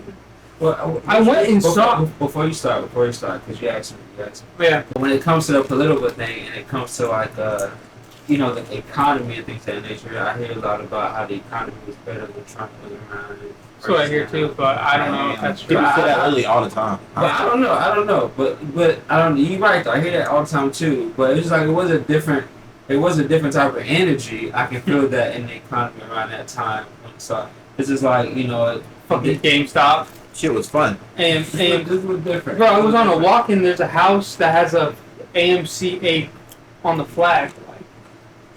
Well, I went and saw. Before you start, because you asked me. Yeah. When it comes to the political thing, and it comes to like the economy and things of that nature, I hear a lot about how the economy was better when Trump was around. That's what I hear too, but I don't know if that's true. People say that literally all the time. But I don't know. But I don't. You're right though. I hear that all the time too. But it's like it was a different type of energy. I can feel that in the economy around that time. So it's just like Fucking GameStop. Shit was fun. And this was different. bro, I was on a walk and there's a house that has a AMC8 on the flag. Like,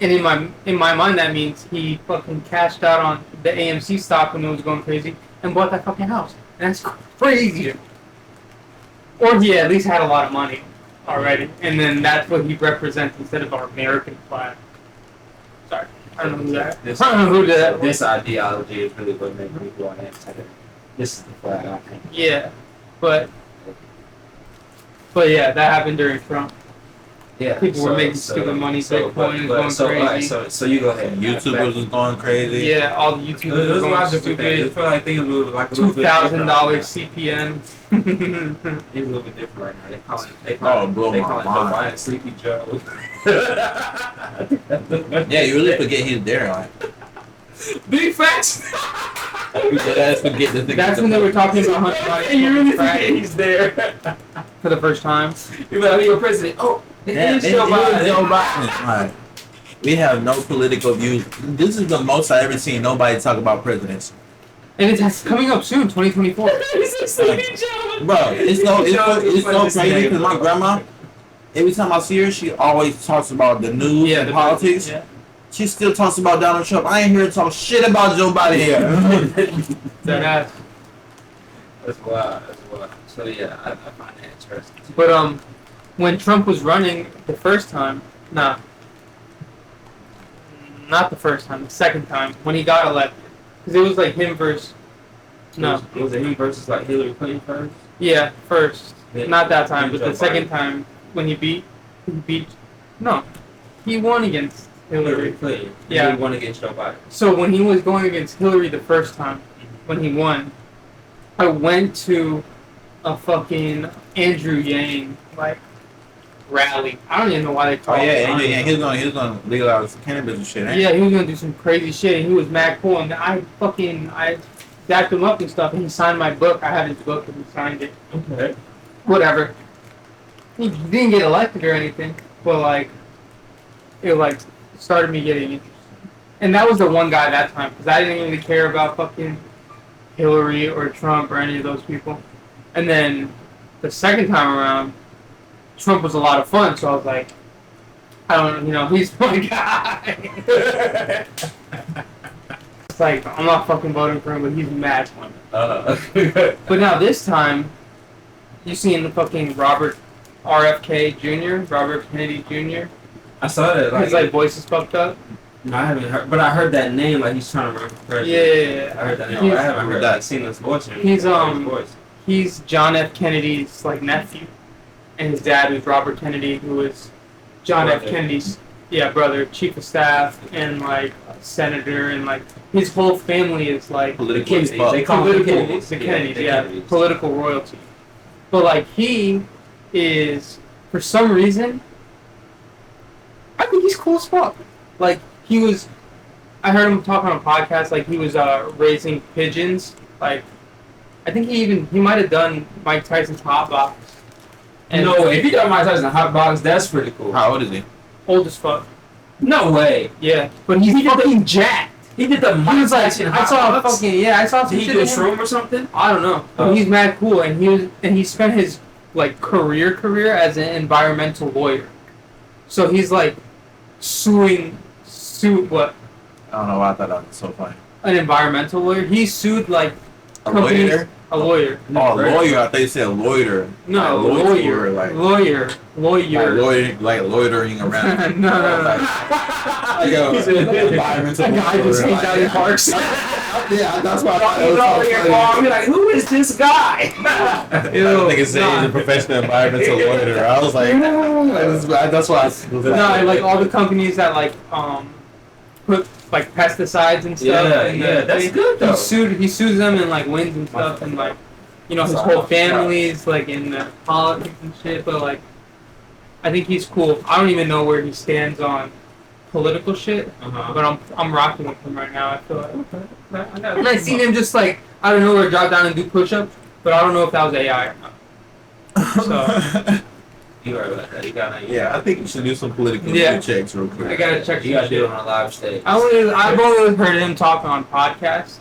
and in my mind that means he fucking cashed out on the AMC stock when it was going crazy and bought that fucking house. And that's crazy. Or he at least had a lot of money already. And then that's what he represents instead of our American flag. Sorry. I don't know who that. I don't know who did that. This ideology is really what makes me go ahead and say that. This is the flag I think. Yeah. But yeah, that happened during Trump. Yeah. People were making stupid money, Bitcoin was going crazy. So you go ahead. YouTubers was going crazy. Yeah, all the YouTubers were going stupid. I feel like things are like a little bit $2,000 different. CPM. It's a little bit different right now. They Oh, call blow it my mind. Hawaiian Sleepy Joe. Yeah, you really forget he's there. Like, Big facts. you dead ass forget this nigga. That's when they were talking about Hunter Biden. You really forget he's there. For the first time. You're like, your president. Oh, Yeah, it's Joe Biden. Joe Biden. Like, We have no political views. This is the most I ever seen nobody talk about presidents. And it's coming up soon, 2024. Bro, it's so crazy because my grandma, every time I see her, she always talks about the news and politics. Yeah. She still talks about Donald Trump. I ain't here to talk shit about Joe Biden here. That's wild. So yeah, I find that interesting. But when Trump was running the first time, not the first time, the second time, when he got elected, because it was like him versus. No. Was it him versus like Hillary Clinton first? Yeah, first. Not that time, but the second time when he won against Hillary Clinton. Yeah. He won against Joe Biden. So when he was going against Hillary the first time, when he won, I went to a fucking Andrew Yang rally. I don't even know why they call it. Yeah, he was gonna legalize cannabis and shit. Yeah, he was gonna do some crazy shit, and he was mad cool, and I dapped him up and stuff, and he signed my book. I have his book, and he signed it. Okay. Whatever. He didn't get elected or anything, but it started me getting interested. And that was the one guy that time, because I didn't really care about fucking Hillary or Trump or any of those people. And then the second time around, Trump was a lot of fun, so I was like, he's my guy. It's like, I'm not fucking voting for him, but he's mad fun. But now this time, you seen the fucking Robert Kennedy Jr.? I saw that. His voice is fucked up. No, I haven't heard, but I heard that name. He's trying to run for president. Yeah. I heard that name. I haven't heard that. Seen his voice. He's John F. Kennedy's nephew, and his dad was Robert Kennedy, who was John F. Kennedy's brother, chief of staff, and senator, and his whole family is political. They call him the Kennedys, political royalty. But he is, for some reason, I think he's cool as fuck. I heard him talk on a podcast, he was raising pigeons. I think he might have done Mike Tyson's hot box. And no way, if he done Mike Tyson's hot box, that's pretty cool. How old is he? Old as fuck. No way. Yeah, but he's fucking jacked. He did the Mike Tyson hot box? I saw some shit. Did he do a shroom or something? I don't know. But he's mad cool, and he spent his career as an environmental lawyer. So he's suing what? I don't know why I thought that was so funny. An environmental lawyer. He sued a companies. lawyer. A lawyer. Oh, lawyer. I thought you said loiter. No, lawyer. Lawyer. Loitering around. No. Environmental lawyer. I just hate Johnny Parks. Yeah, that's why I thought it was so funny. You're like, who is this guy? I think it's a professional environmental lawyer. I was like, that's why. All the companies that put pesticides and stuff. Yeah, that's good though. He sues them and wins and stuff, and his whole family's in the politics and shit. But I think he's cool. I don't even know where he stands on political shit, but I'm rocking with him right now. I feel okay. And I seen him just I don't know where drop down and do push-ups, but I don't know if that was AI or not. So. You right about that. You got I think you should do some political checks real quick. I gotta check. You gotta do it on a live stage. I've only heard him talk on podcasts.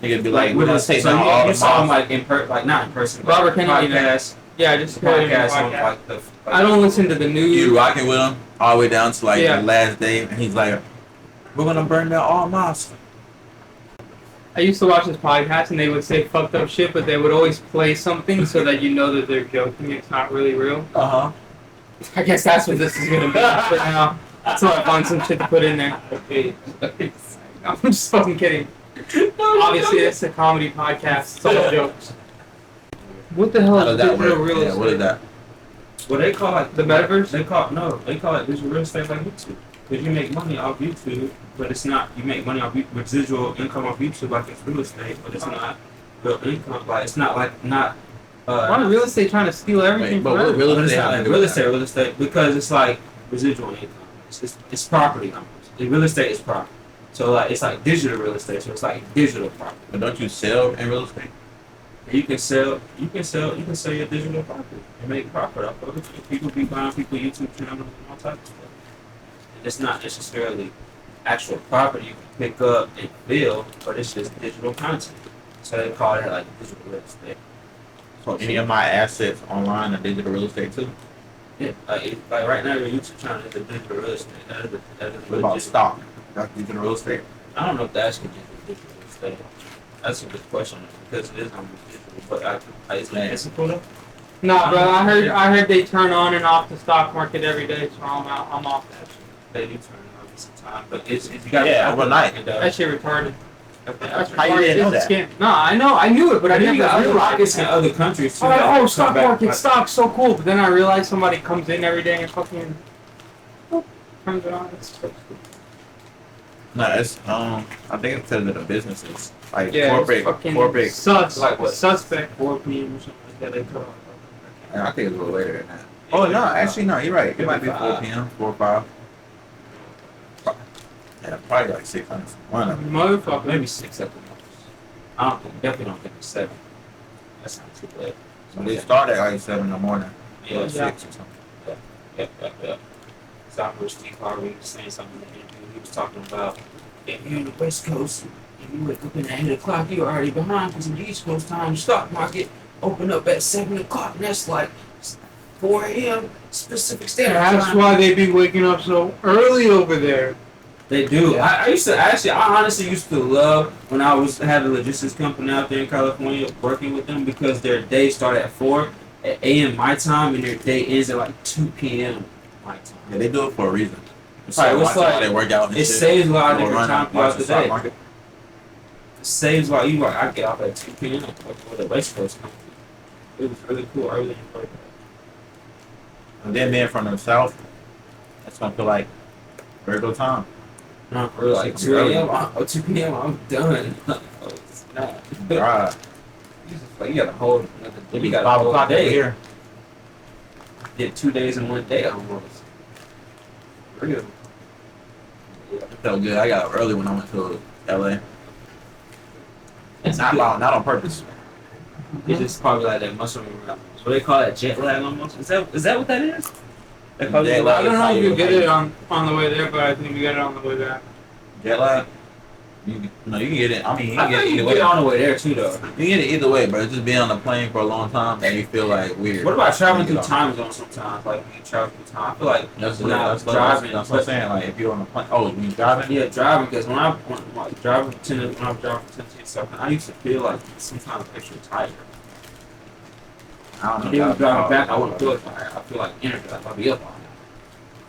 You could be we're gonna say so you saw him not in person. Robert Kennedy podcast. Yeah, I just heard him podcast. I don't listen to the news. You rocking with him all the way down to the last day, and he's like, "We're gonna burn down all mosques." I used to watch this podcast, and they would say fucked up shit, but they would always play something so that you know that they're joking. It's not really real. I guess that's what this is gonna be for now. So I found some shit to put in there. I'm just fucking kidding. Obviously, it's a comedy podcast. It's all jokes. What the hell is digital real estate? What is that? Well, they call it the metaverse. They call it digital real estate like YouTube. Because you make money off YouTube, but it's not. You make money off residual income off YouTube like it's real estate, but it's not real income. It's not why is real estate trying to steal everything? But what real estate because it's residual income. It's property numbers. Real estate is property. So it's digital real estate. So it's digital property. But don't you sell in real estate? You can sell your digital property and make profit off of it. People be buying people YouTube channels and all types of stuff. It's not necessarily actual property you can pick up and build, but it's just digital content. So they call it like digital real estate. So any of my assets online are digital real estate too? Yeah, like right now your YouTube channel is a digital real estate. That is What about stock? That's digital real estate. I don't know if that's considered digital real estate. That's a good question because it is on digital, but is it ethical though? Nah, bro. I heard they turn on and off the stock market every day, so I'm out. I'm off that shit. They do turn it on sometimes, but it's you got overnight. That shit retarded. That's How you didn't know It's a that? scam. Nah, I know. I knew it, but I you didn't got other realize rockets in it. other countries too. I'm like, that oh, stock come back, market, like- stock's so cool. But then I realized somebody comes in every day and fucking turns it on. It's so stupid. No, it's I think it's because of the businesses. Like Yeah, corporate it's fucking corporate. Like what? Suspect. 4 p.m. or something like that. They cut off. I think it's a little later than that. Oh no, actually no, you're right. It might be 4 p.m., 4 or 5. Yeah, probably like 600. One of them. Motherfucker. Maybe 6 at the most. I don't think, definitely don't think it's 7. That's not too late. So they start at like 7 in the morning. Yeah, Or 6 or something. yeah. So I heard Steve Harvey saying something in the interview. He was talking about if you're in the West Coast and you wake up at 8 o'clock, you're already behind because in the East Coast time, the stock market open up at 7 o'clock, and that's like 4 a.m. Pacific Standard Time. That's why they be waking up so early over there. They do. Yeah. I honestly used to love when I had a logistics company out there in California working with them because their day started at 4 a.m. my time and their day ends at like 2 p.m. my time. Yeah, they do it for a reason. It's Right, like, it's watching like- how they work out and It shit. saves a lot of Go different run time and throughout watch the stock day. market. It saves a lot. I get off at 2 p.m. for the West Coast company. It was really cool. I really enjoyed that. And then being from the south, that's gonna feel like regular time. No, or like 2 a.m. Or 2 p.m. I'm done. Oh, it's not. Right. Like you got a whole another. It You be got 5 a whole o'clock day. here. Did 2 days in one day almost. Real. It felt good. I got up early when I went to LA. It's Not good. not on purpose. It's just probably like that muscle memory. So they call it jet lag almost. Is that what that is? They call it Jet jet lag. I lag. don't know if you get it on the way there, but I think you get it on the way back. Jet lag. You can get it. I mean, you I can get think it you either get it way. on the way there too, though. You can get it either way, but just being on the plane for a long time and you feel like weird. What about traveling You through know. time zones sometimes? Like when you travel through time, I feel like That's when I was what driving. I'm saying. Like if you're on the plane, when you driving, Yeah, driving because when I was driving from Tennessee and stuff, I used to feel like sometimes extra tired. I don't And know. then driving back, I wouldn't feel tired. I feel like energized. I'll be up on it.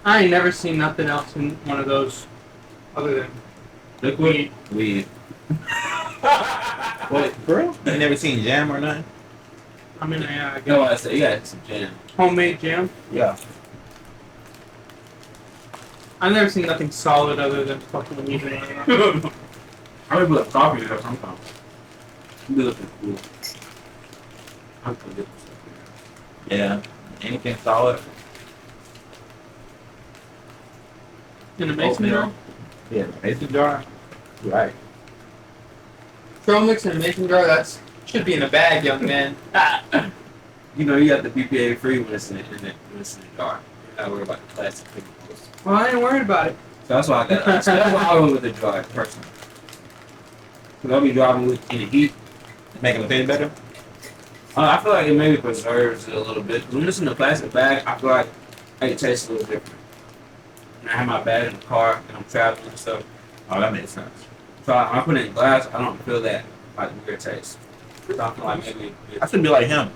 I ain't never seen nothing else in one of those other than Liquid. Weed. Wait, for real? You never seen jam or nothing? I mean, yeah, I No, got I said, yeah, some jam. homemade jam. Yeah. I've never seen nothing solid other than fucking weed. I would put coffee there sometimes. You be looking cool. I'm gonna get this stuff Yeah. Anything solid? In a mason jar. Yeah. Mason jar. Right. Trail mix in a mason jar. That should be in a bag, young man. here. You know, you got the BPA free when it's in the jar. You're not worried about the plastic chemicals. Well, I ain't worried about it. So that's why I got. That's why I went with the jar personally. Cause I'll be driving with in the heat. Making it taste better? I feel like it maybe preserves it a little bit. When it's in a plastic bag, I feel like it tastes a little different. When I have my bag in the car and I'm traveling and stuff, Oh, that makes sense. so when I put it in glass, I don't feel that like weird taste. So I feel like maybe. I should be like him.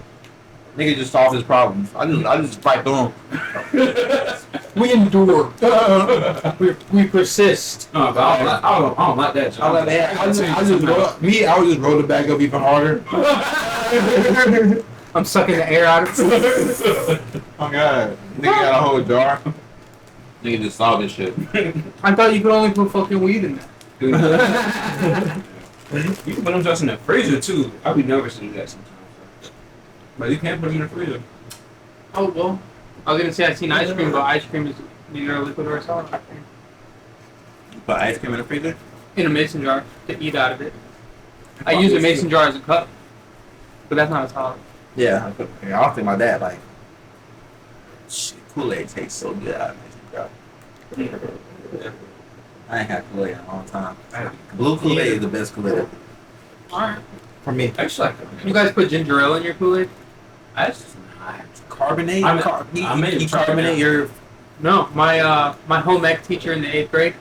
Nigga just solve his problems. I just fight through them. We endure. we persist. No, but I don't like that. I would just roll the bag up even harder. I'm sucking the air out of it. Oh god. Nigga got a whole jar. Nigga just solve this shit. I thought you could only put fucking weed in there. You can put them just in the freezer too. I'd be nervous to do that sometimes. But you can't put them in the freezer. Oh well. I was gonna say I've seen ice cream, but ice cream is neither a liquid or a solid. You put ice cream in the freezer? In a mason jar to eat out of it. I use a mason jar as a cup, but that's not a solid. Yeah. I don't think my dad like shit, Kool-Aid tastes so good out of mason jar. I ain't had Kool-Aid in a long time. Blue Kool-Aid is the best Kool-Aid. Alright. For me. Actually, You guys put ginger ale in your Kool-Aid? I just Carbonate? I made you it try carbonate it. your... No, my home ec teacher in the 8th grade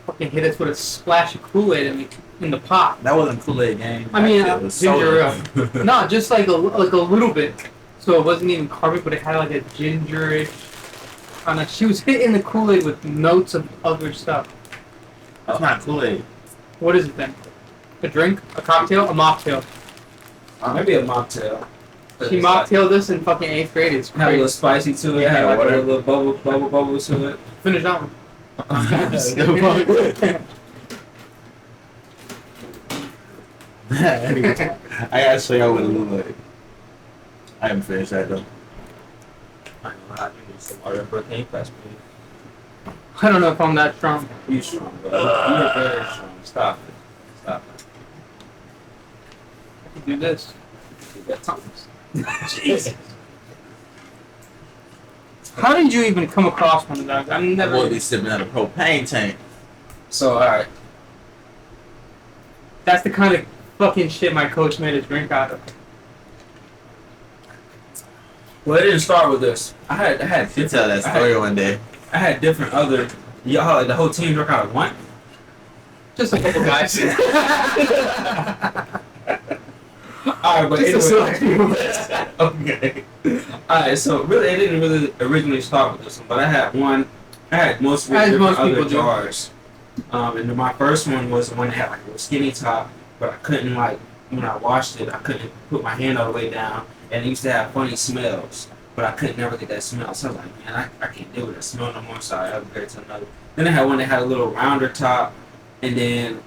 fucking hit us with a splash of Kool-Aid in the pot. That wasn't Kool-Aid, gang. I mean, That shit was ginger soda. ale. No, just like a little bit. So it wasn't even carbonate, but it had like a gingerish. She was hitting the Kool-Aid with notes of other stuff. That's not Kool-Aid. What is it then? A drink? A cocktail? A mocktail? Maybe a mocktail. She mocktailed us in fucking 8th grade. It's Had a little crazy. spicy to it. Yeah, Had like whatever. a little bubble to it. Finish that one. Anyway, I gotta show y'all what it look like. I haven't finished that though. I don't know how you need some water, but can you pass me? I don't know if I'm that strong. You strong, bro. You're very strong. Stop it. Stop it. I can do this. You got tongues. Jesus. How did you even come across one of those? I've We'll never. be sipping out a propane tank. So, alright. That's the kind of fucking shit my coach made us drink out of. Well, it didn't start with this. I had You different. tell that story one day. I had different other. Y'all, like the whole team drank out of one. Just a couple guys. Alright, but Just a anyway. select Okay. Alright, so really, it didn't really originally start with this one, but I had one. I had most of it As different most other people do. jars. And then my first one was the one that had like a skinny top, but I couldn't like when I washed it, I couldn't put my hand all the way down, and it used to have funny smells, but I could never get that smell. So I was like, man, I can't deal with that smell no more. So I upgraded to another. Then I had one that had a little rounder top, and then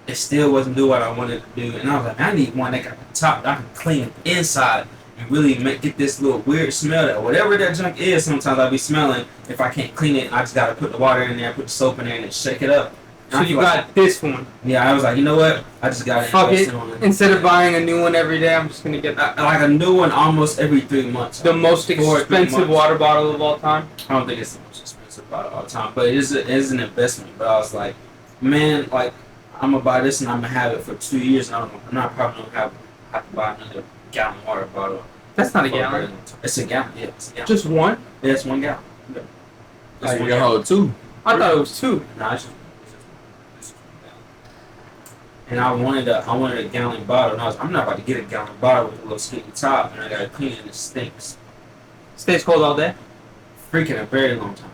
it still wasn't doing what I wanted to do. And I was like, man, I need one that got the top that I can clean inside and really get this little weird smell that whatever that junk is. Sometimes I'll be smelling if I can't clean it. I just gotta put the water in there, put the soap in there, and then shake it up. So And I you feel like- got this one. yeah, I was like, you know what? I just gotta Fuck invest it. in one. Instead of buying a new one every day, I'm just gonna get Like a new one almost every 3 months. the most 4 or 3 expensive months. water bottle of all time. I don't think it's the most expensive bottle all the time, but it is an investment. But I was like, man, like I'm gonna buy this and I'm gonna have it for 2 years, and I'm not probably gonna have to buy another gallon water bottle. That's not a For gallon. It's a gallon. Yeah, it's a gallon. Just one? Yeah, it's 1 gallon. Yeah. It's Like one you can gallon. hold two. I thought it was two. Nah, it's just 1 gallon. And I wanted a gallon bottle, and I'm not about to get a gallon bottle with a little skinny top, and I gotta clean it and it stinks. Stays cold all day. Freaking a very long time.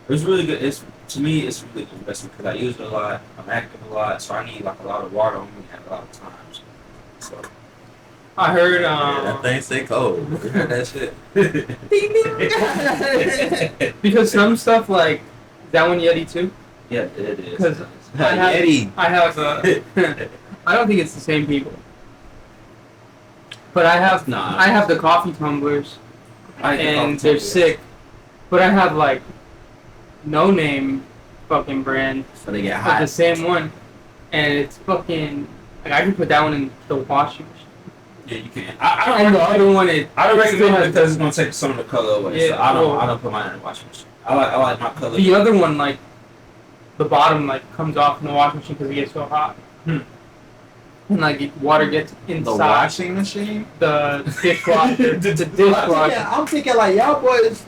It was really good. To me, it's a really good investment because I use it a lot. I'm active a lot, so I need like a lot of water on me at a lot of times. So I heard. Yeah, that thing stay cold. You heard that shit? Because some stuff like that one Yeti too. yeah, it is. Because I have, Yeti. I have. I don't think it's the same people. But I have. Nah. I have the coffee tumblers, I think and I'll they're take it. sick. But I have like no name fucking brand, So they get but the hot. same one, and it's fucking like I can put that one in the washing machine. Yeah, you can. I don't. And the recommend- other one is. I don't it still recommend it has- because it's gonna take some of the color away. Yeah, so I don't. well- I don't put mine in the washing machine. I like my color. The other one, like, the bottom, like, comes off in the washing machine because it gets so hot. Hmm. And, like, water gets The inside washing machine? the dishwasher. the dishwasher. Yeah, I'm thinking like y'all boys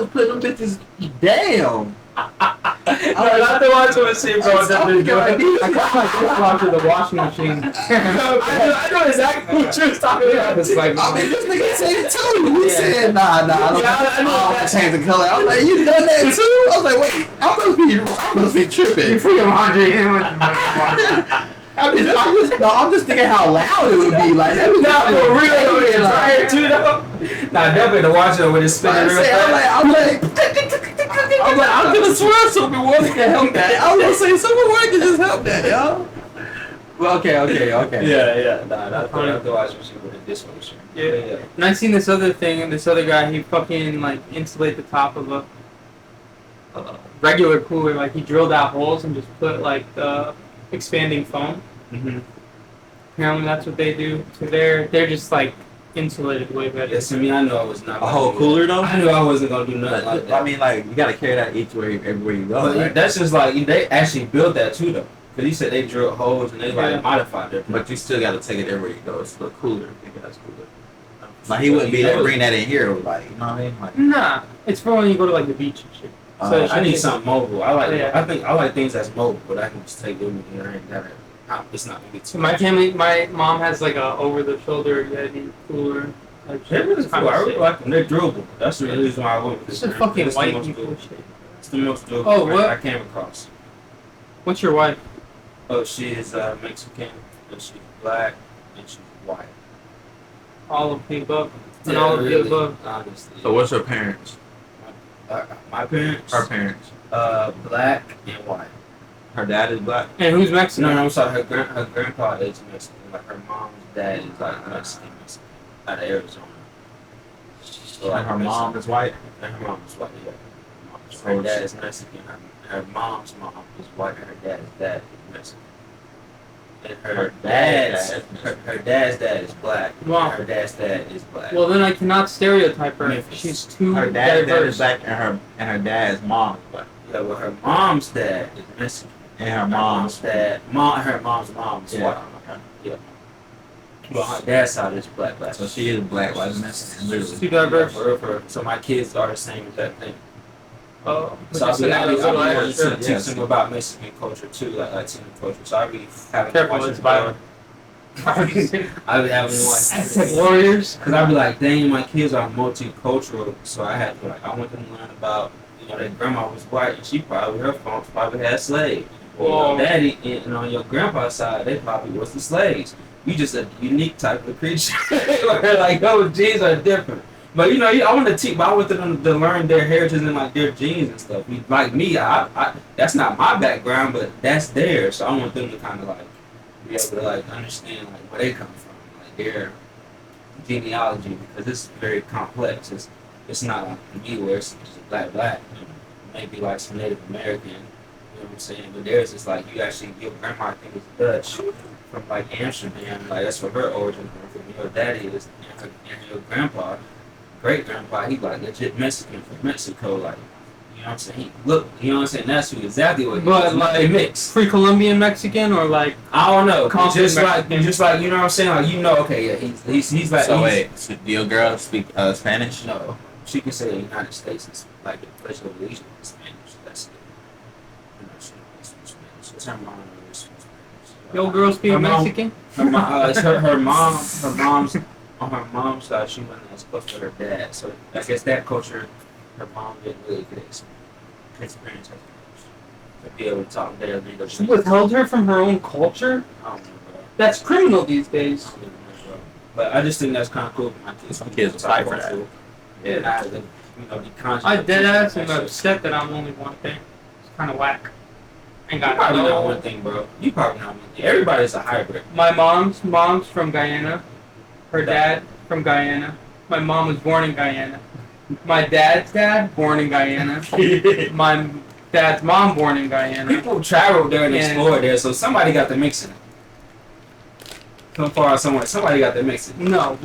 putting them bitches down. not the washing machine, bro. I call my dishwasher the washing machine. I know exactly what you're talking about. It's like, I mean, this nigga said it too. We said, nah, I don't Yeah, I know. change the color. I was like, you done that too? I was like, wait, I must be you tripping. put your laundry in with the dishwasher. I'm just thinking how loud it would be. Like, that was Nah, for real, though, it's like, right too, though. Nah, definitely the washer when it's spinning real fast. I'm gonna swear something water can help that. I was gonna say some water can just help that, y'all. Well, okay. Yeah. Nah, not the washing machine, but the dishwasher. Yeah. And I seen this other thing, and this other guy, he fucking, like, insulate the top of a regular cooler. Like, he drilled out holes and just put, like, the expanding foam. Mm-hmm. Apparently that's what they do. So they're just like insulated way better. Yes, to me, I knew I was not. A gonna whole do cooler that. though? I knew I wasn't gonna do nothing like that. I mean, like you gotta carry that everywhere you go. But Right? that's just like they actually built that too, though. Cause he said they drilled holes and they Yeah. like modified it. But you still gotta take it everywhere you go. It's a little cooler. I think that's cooler. Like he wouldn't be able to bring that in here. Like you know what I mean? Like, Nah, it's for when you go to like the beach and shit. So I need something mobile. I like. Yeah. I think I like things that's mobile, but I can just take with me. And I ain't gotta. It's not gonna be too. My much. family, my mom has like a over-the-shoulder Yeti cooler. Like, They're really cool. I really sick. like them. They're durable. That's the reason why I went with It's this. just fucking It's the white most people durable- shit. It's the most durable Oh, brand what? I came across. What's your wife? Oh, she is Mexican, and she's black, and she's white. All of the above. And all of the above. Honestly. so what's her parents? My parents? Her parents. Black and white. Her dad is black. And who's Mexican? No, I'm sorry. Her grandpa is Mexican. Like her mom's dad is like Mexican, out of Arizona. So, And her mom is white. And her mom is white. Yeah. Her dad is Mexican. Her mom's mom is white. And her dad's dad is Mexican. And her dad's dad is black. Wow. And her dad's dad is black. Well, then I cannot stereotype her. Memphis. She's too Her dad's dad diverse. is black, and her dad's mom is black. Yeah, well, her mom's dad is Mexican. And her mom's dad, her mom's mom is white. Yeah. Well, her dad's side is black. So she is black, white, and Mexican, literally. Too diverse. For real, for real. So my kids are the same exact thing. Oh, So I'll be wanting extra. to teach them about Mexican culture too, like Latino culture. So I'll be having Careful, to watch it's it. violent. I'll be having to watch Aztec warriors. because I'll be like, dang, my kids are multicultural. So I had to I want them to learn about, their grandma was white and she probably, her folks probably had slaves. Or Whoa. your daddy, and on your grandpa's side, they probably was the slaves. You just a unique type of creature. Like those genes are different. But I want to teach. But I want them to learn their heritage and like their genes and stuff. Like me, I that's not my background, but that's theirs. So I want them to kind of like be able to like understand like where they come from, like their genealogy, because it's very complex. It's not like me where it's just black. Maybe like some Native American. You know what I'm saying? But theirs is like your grandma I think is Dutch from like Amsterdam, like that's where her origin comes from. Your daddy is, and your grandpa, great grandpa, he like legit Mexican from Mexico, like you know what I'm saying. He look, you know what I'm saying. That's exactly what. But they like mix. pre-Columbian Mexican or like I don't know. Compton Just Mexican. like you know what I'm saying. Like okay, yeah, he's like. So he's, wait, so do your girl speak Spanish? No, she can say the United States is like the place of allegiance is Spanish. That's it. She speaks Spanish. It's her mom who speaks Spanish. yo girl speak Her mom- Mexican? It's her mom's on her mom's side. She wasn't as close to her dad, so I guess that culture, her mom didn't really get experience as much to be able to talk their language. She withheld her from her own culture? I don't know, bro. That's criminal these days. I don't know, bro. But I just think that's kind of cool for my kids. Some kids will fight for that. Yeah, be conscious. I of dead ass that am shit. upset that I'm only one thing. It's kind of whack. Ain't You got probably not no. one thing, bro. You probably not one thing. Everybody's a hybrid. My mom's from Guyana. Her dad from Guyana. My mom was born in Guyana. My dad's dad born in Guyana. My dad's mom born in Guyana. People travel there and Yeah. explore there, so somebody got to mix it. So far, somebody got to mix it. No,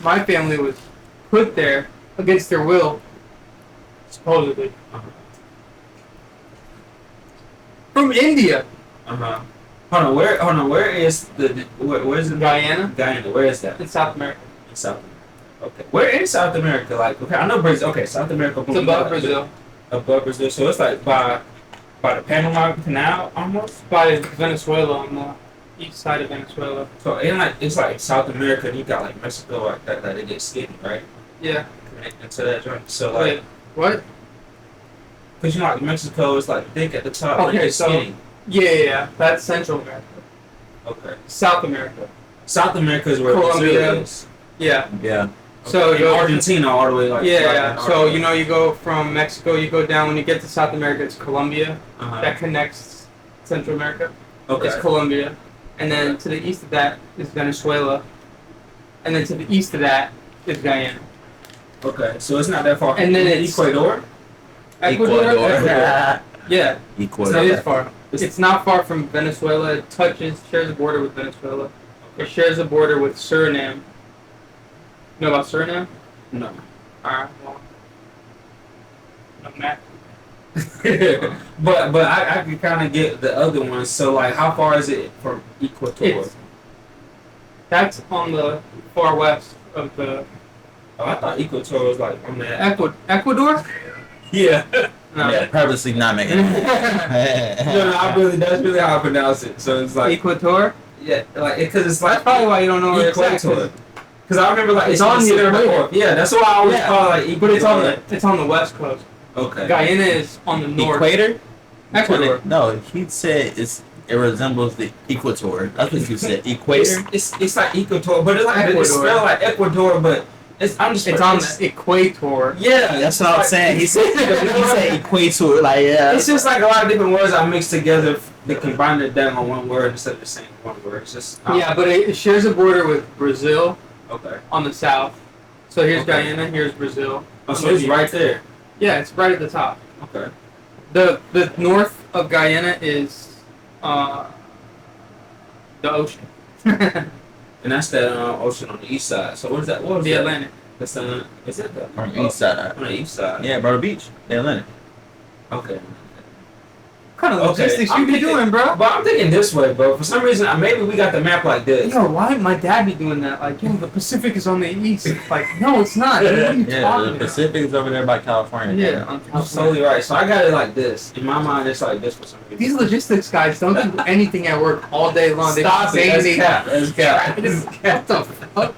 my family was put there against their will, supposedly. From India. Hold on, where is where's the Guyana? Guyana, where is that? In South America. In South America. Okay. Where in South America? Like, okay, I know Brazil. Okay, South America. It's above Brazil. Above Brazil. So it's like by the Panama Canal almost. By Venezuela, on the east side of Venezuela. So it's like South America and you got like Mexico like that it gets skinny, right? Yeah. Connected to that joint. So like, Wait, what? cause like Mexico is like thick at the top. Okay, but it's so- skinny. Yeah. That's Central America. Okay. South America. South America is where Colombia. Brazil is. Yeah. Yeah. So in you go- Argentina all the way like Yeah. right So in you go from Mexico, you go down. When you get to South America, it's Colombia. Uh-huh. That connects Central America. Okay. It's Colombia. And then to the east of that is Venezuela. And then to the east of that is Guyana. Okay. So it's not that far. And then it's- Ecuador. Ecuador. Yeah. Ecuador. It is far. It's not far from Venezuela. It shares a border with Venezuela. It shares a border with Suriname. know about Suriname? No. Alright, well. No map. but I can kind of get the other one. So like, how far is it from Equator? That's on the far west of the Oh, I thought Equator was like on that. Ecuador? Yeah. No. Yeah, purposely not making it. That's really how I pronounce it. So it's like Equator? yeah, like because it's That's like probably why you don't know where it's at. Equator. Because I remember like It's on the center of equator. Earth. Yeah, that's why I always call it like But Equator. it's on the west coast. Okay. Guyana is on the north. Equator? Ecuador. No, he said it resembles the equator. That's what you said. Equator? It's like Equator, but it's like Ecuador. it's spelled like Ecuador, but it's on the equator. Yeah, That's what I'm saying. He said equator. Like, yeah. It's just like a lot of different words I mixed together. They combined it down on one word instead of the same one word. It's just Yeah, but it shares a border with Brazil okay. on the south. So here's Okay. Guyana, here's Brazil. Oh, so it's right there. Yeah, it's right at the top. Okay. The north of Guyana is the ocean. And that's that ocean on the east side. So what is that? What was The that? Atlantic. That's is it the On the east side. on the east side? Yeah, Myrtle Beach. The Atlantic. Okay. What kind of Okay, logistics I'm you be thinking- doing, bro? But I'm thinking this way, bro. For some reason, maybe we got the map like this. Yo, why my dad be doing that? Like, yo, the Pacific is on the east. Like, no, it's not. Dude. What are you Yeah, talking the about? Pacific is over there by California. Yeah, on You're California. totally right. So I got it like this. In my mind, it's like this for some reason. These logistics guys don't do anything at work all day long. Stop it. That's cap. That's cap. What the fuck?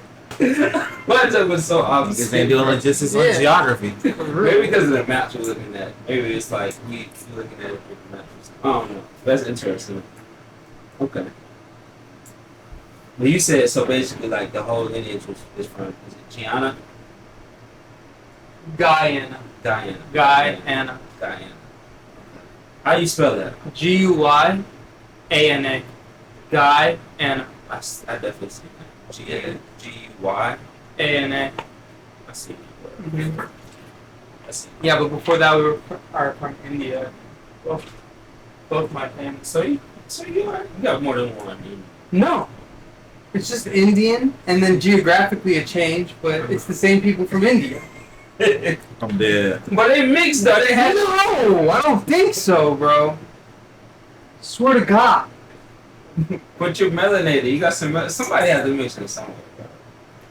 My joke was so obvious. Because they doing logistics Yeah. on geography. Maybe because of the maps we're looking at. Maybe it's like we looking at it with the maps. I don't know. That's interesting. Okay. But you said so basically like the whole lineage is from is it Gianna? Guyana. Guyana. Guyana. Guyana. How you spell that? Guyana. Guyana. I definitely see that. Guy. Ana. I see that. Mhm. I see. Yeah, but before that, we are from India. Both my families. So you got more than one. No. It's just Indian, and then geographically it changed, but it's the same people from India. I'm dead. But they mixed though. They had No, I don't think so, bro. Swear to God. but you're melanated. You got somebody had to mix it somewhere.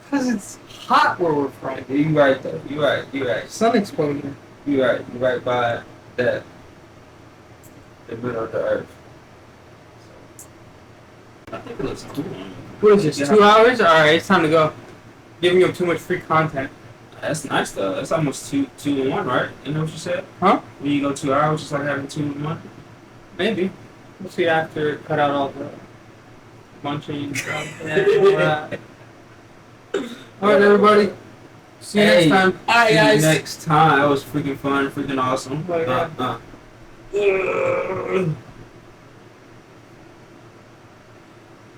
Because it's hot where we're from. You right though. You right. Sun exposure. You right by that. The middle of the earth. I think it looks cool. What is this, 2 hours? Alright, it's time to go. Giving you too much free content. That's nice though. That's almost two in one, right? You know what you said? Huh? When you go 2 hours, it's like having 2 in one. Maybe. We'll see after cut out all the munching and stuff. Yeah, all that. Alright, everybody. See you next time. Alright, guys. Next time. That was freaking fun, freaking awesome. Oh, yeah.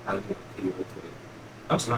I'll get you real quick. That was nice.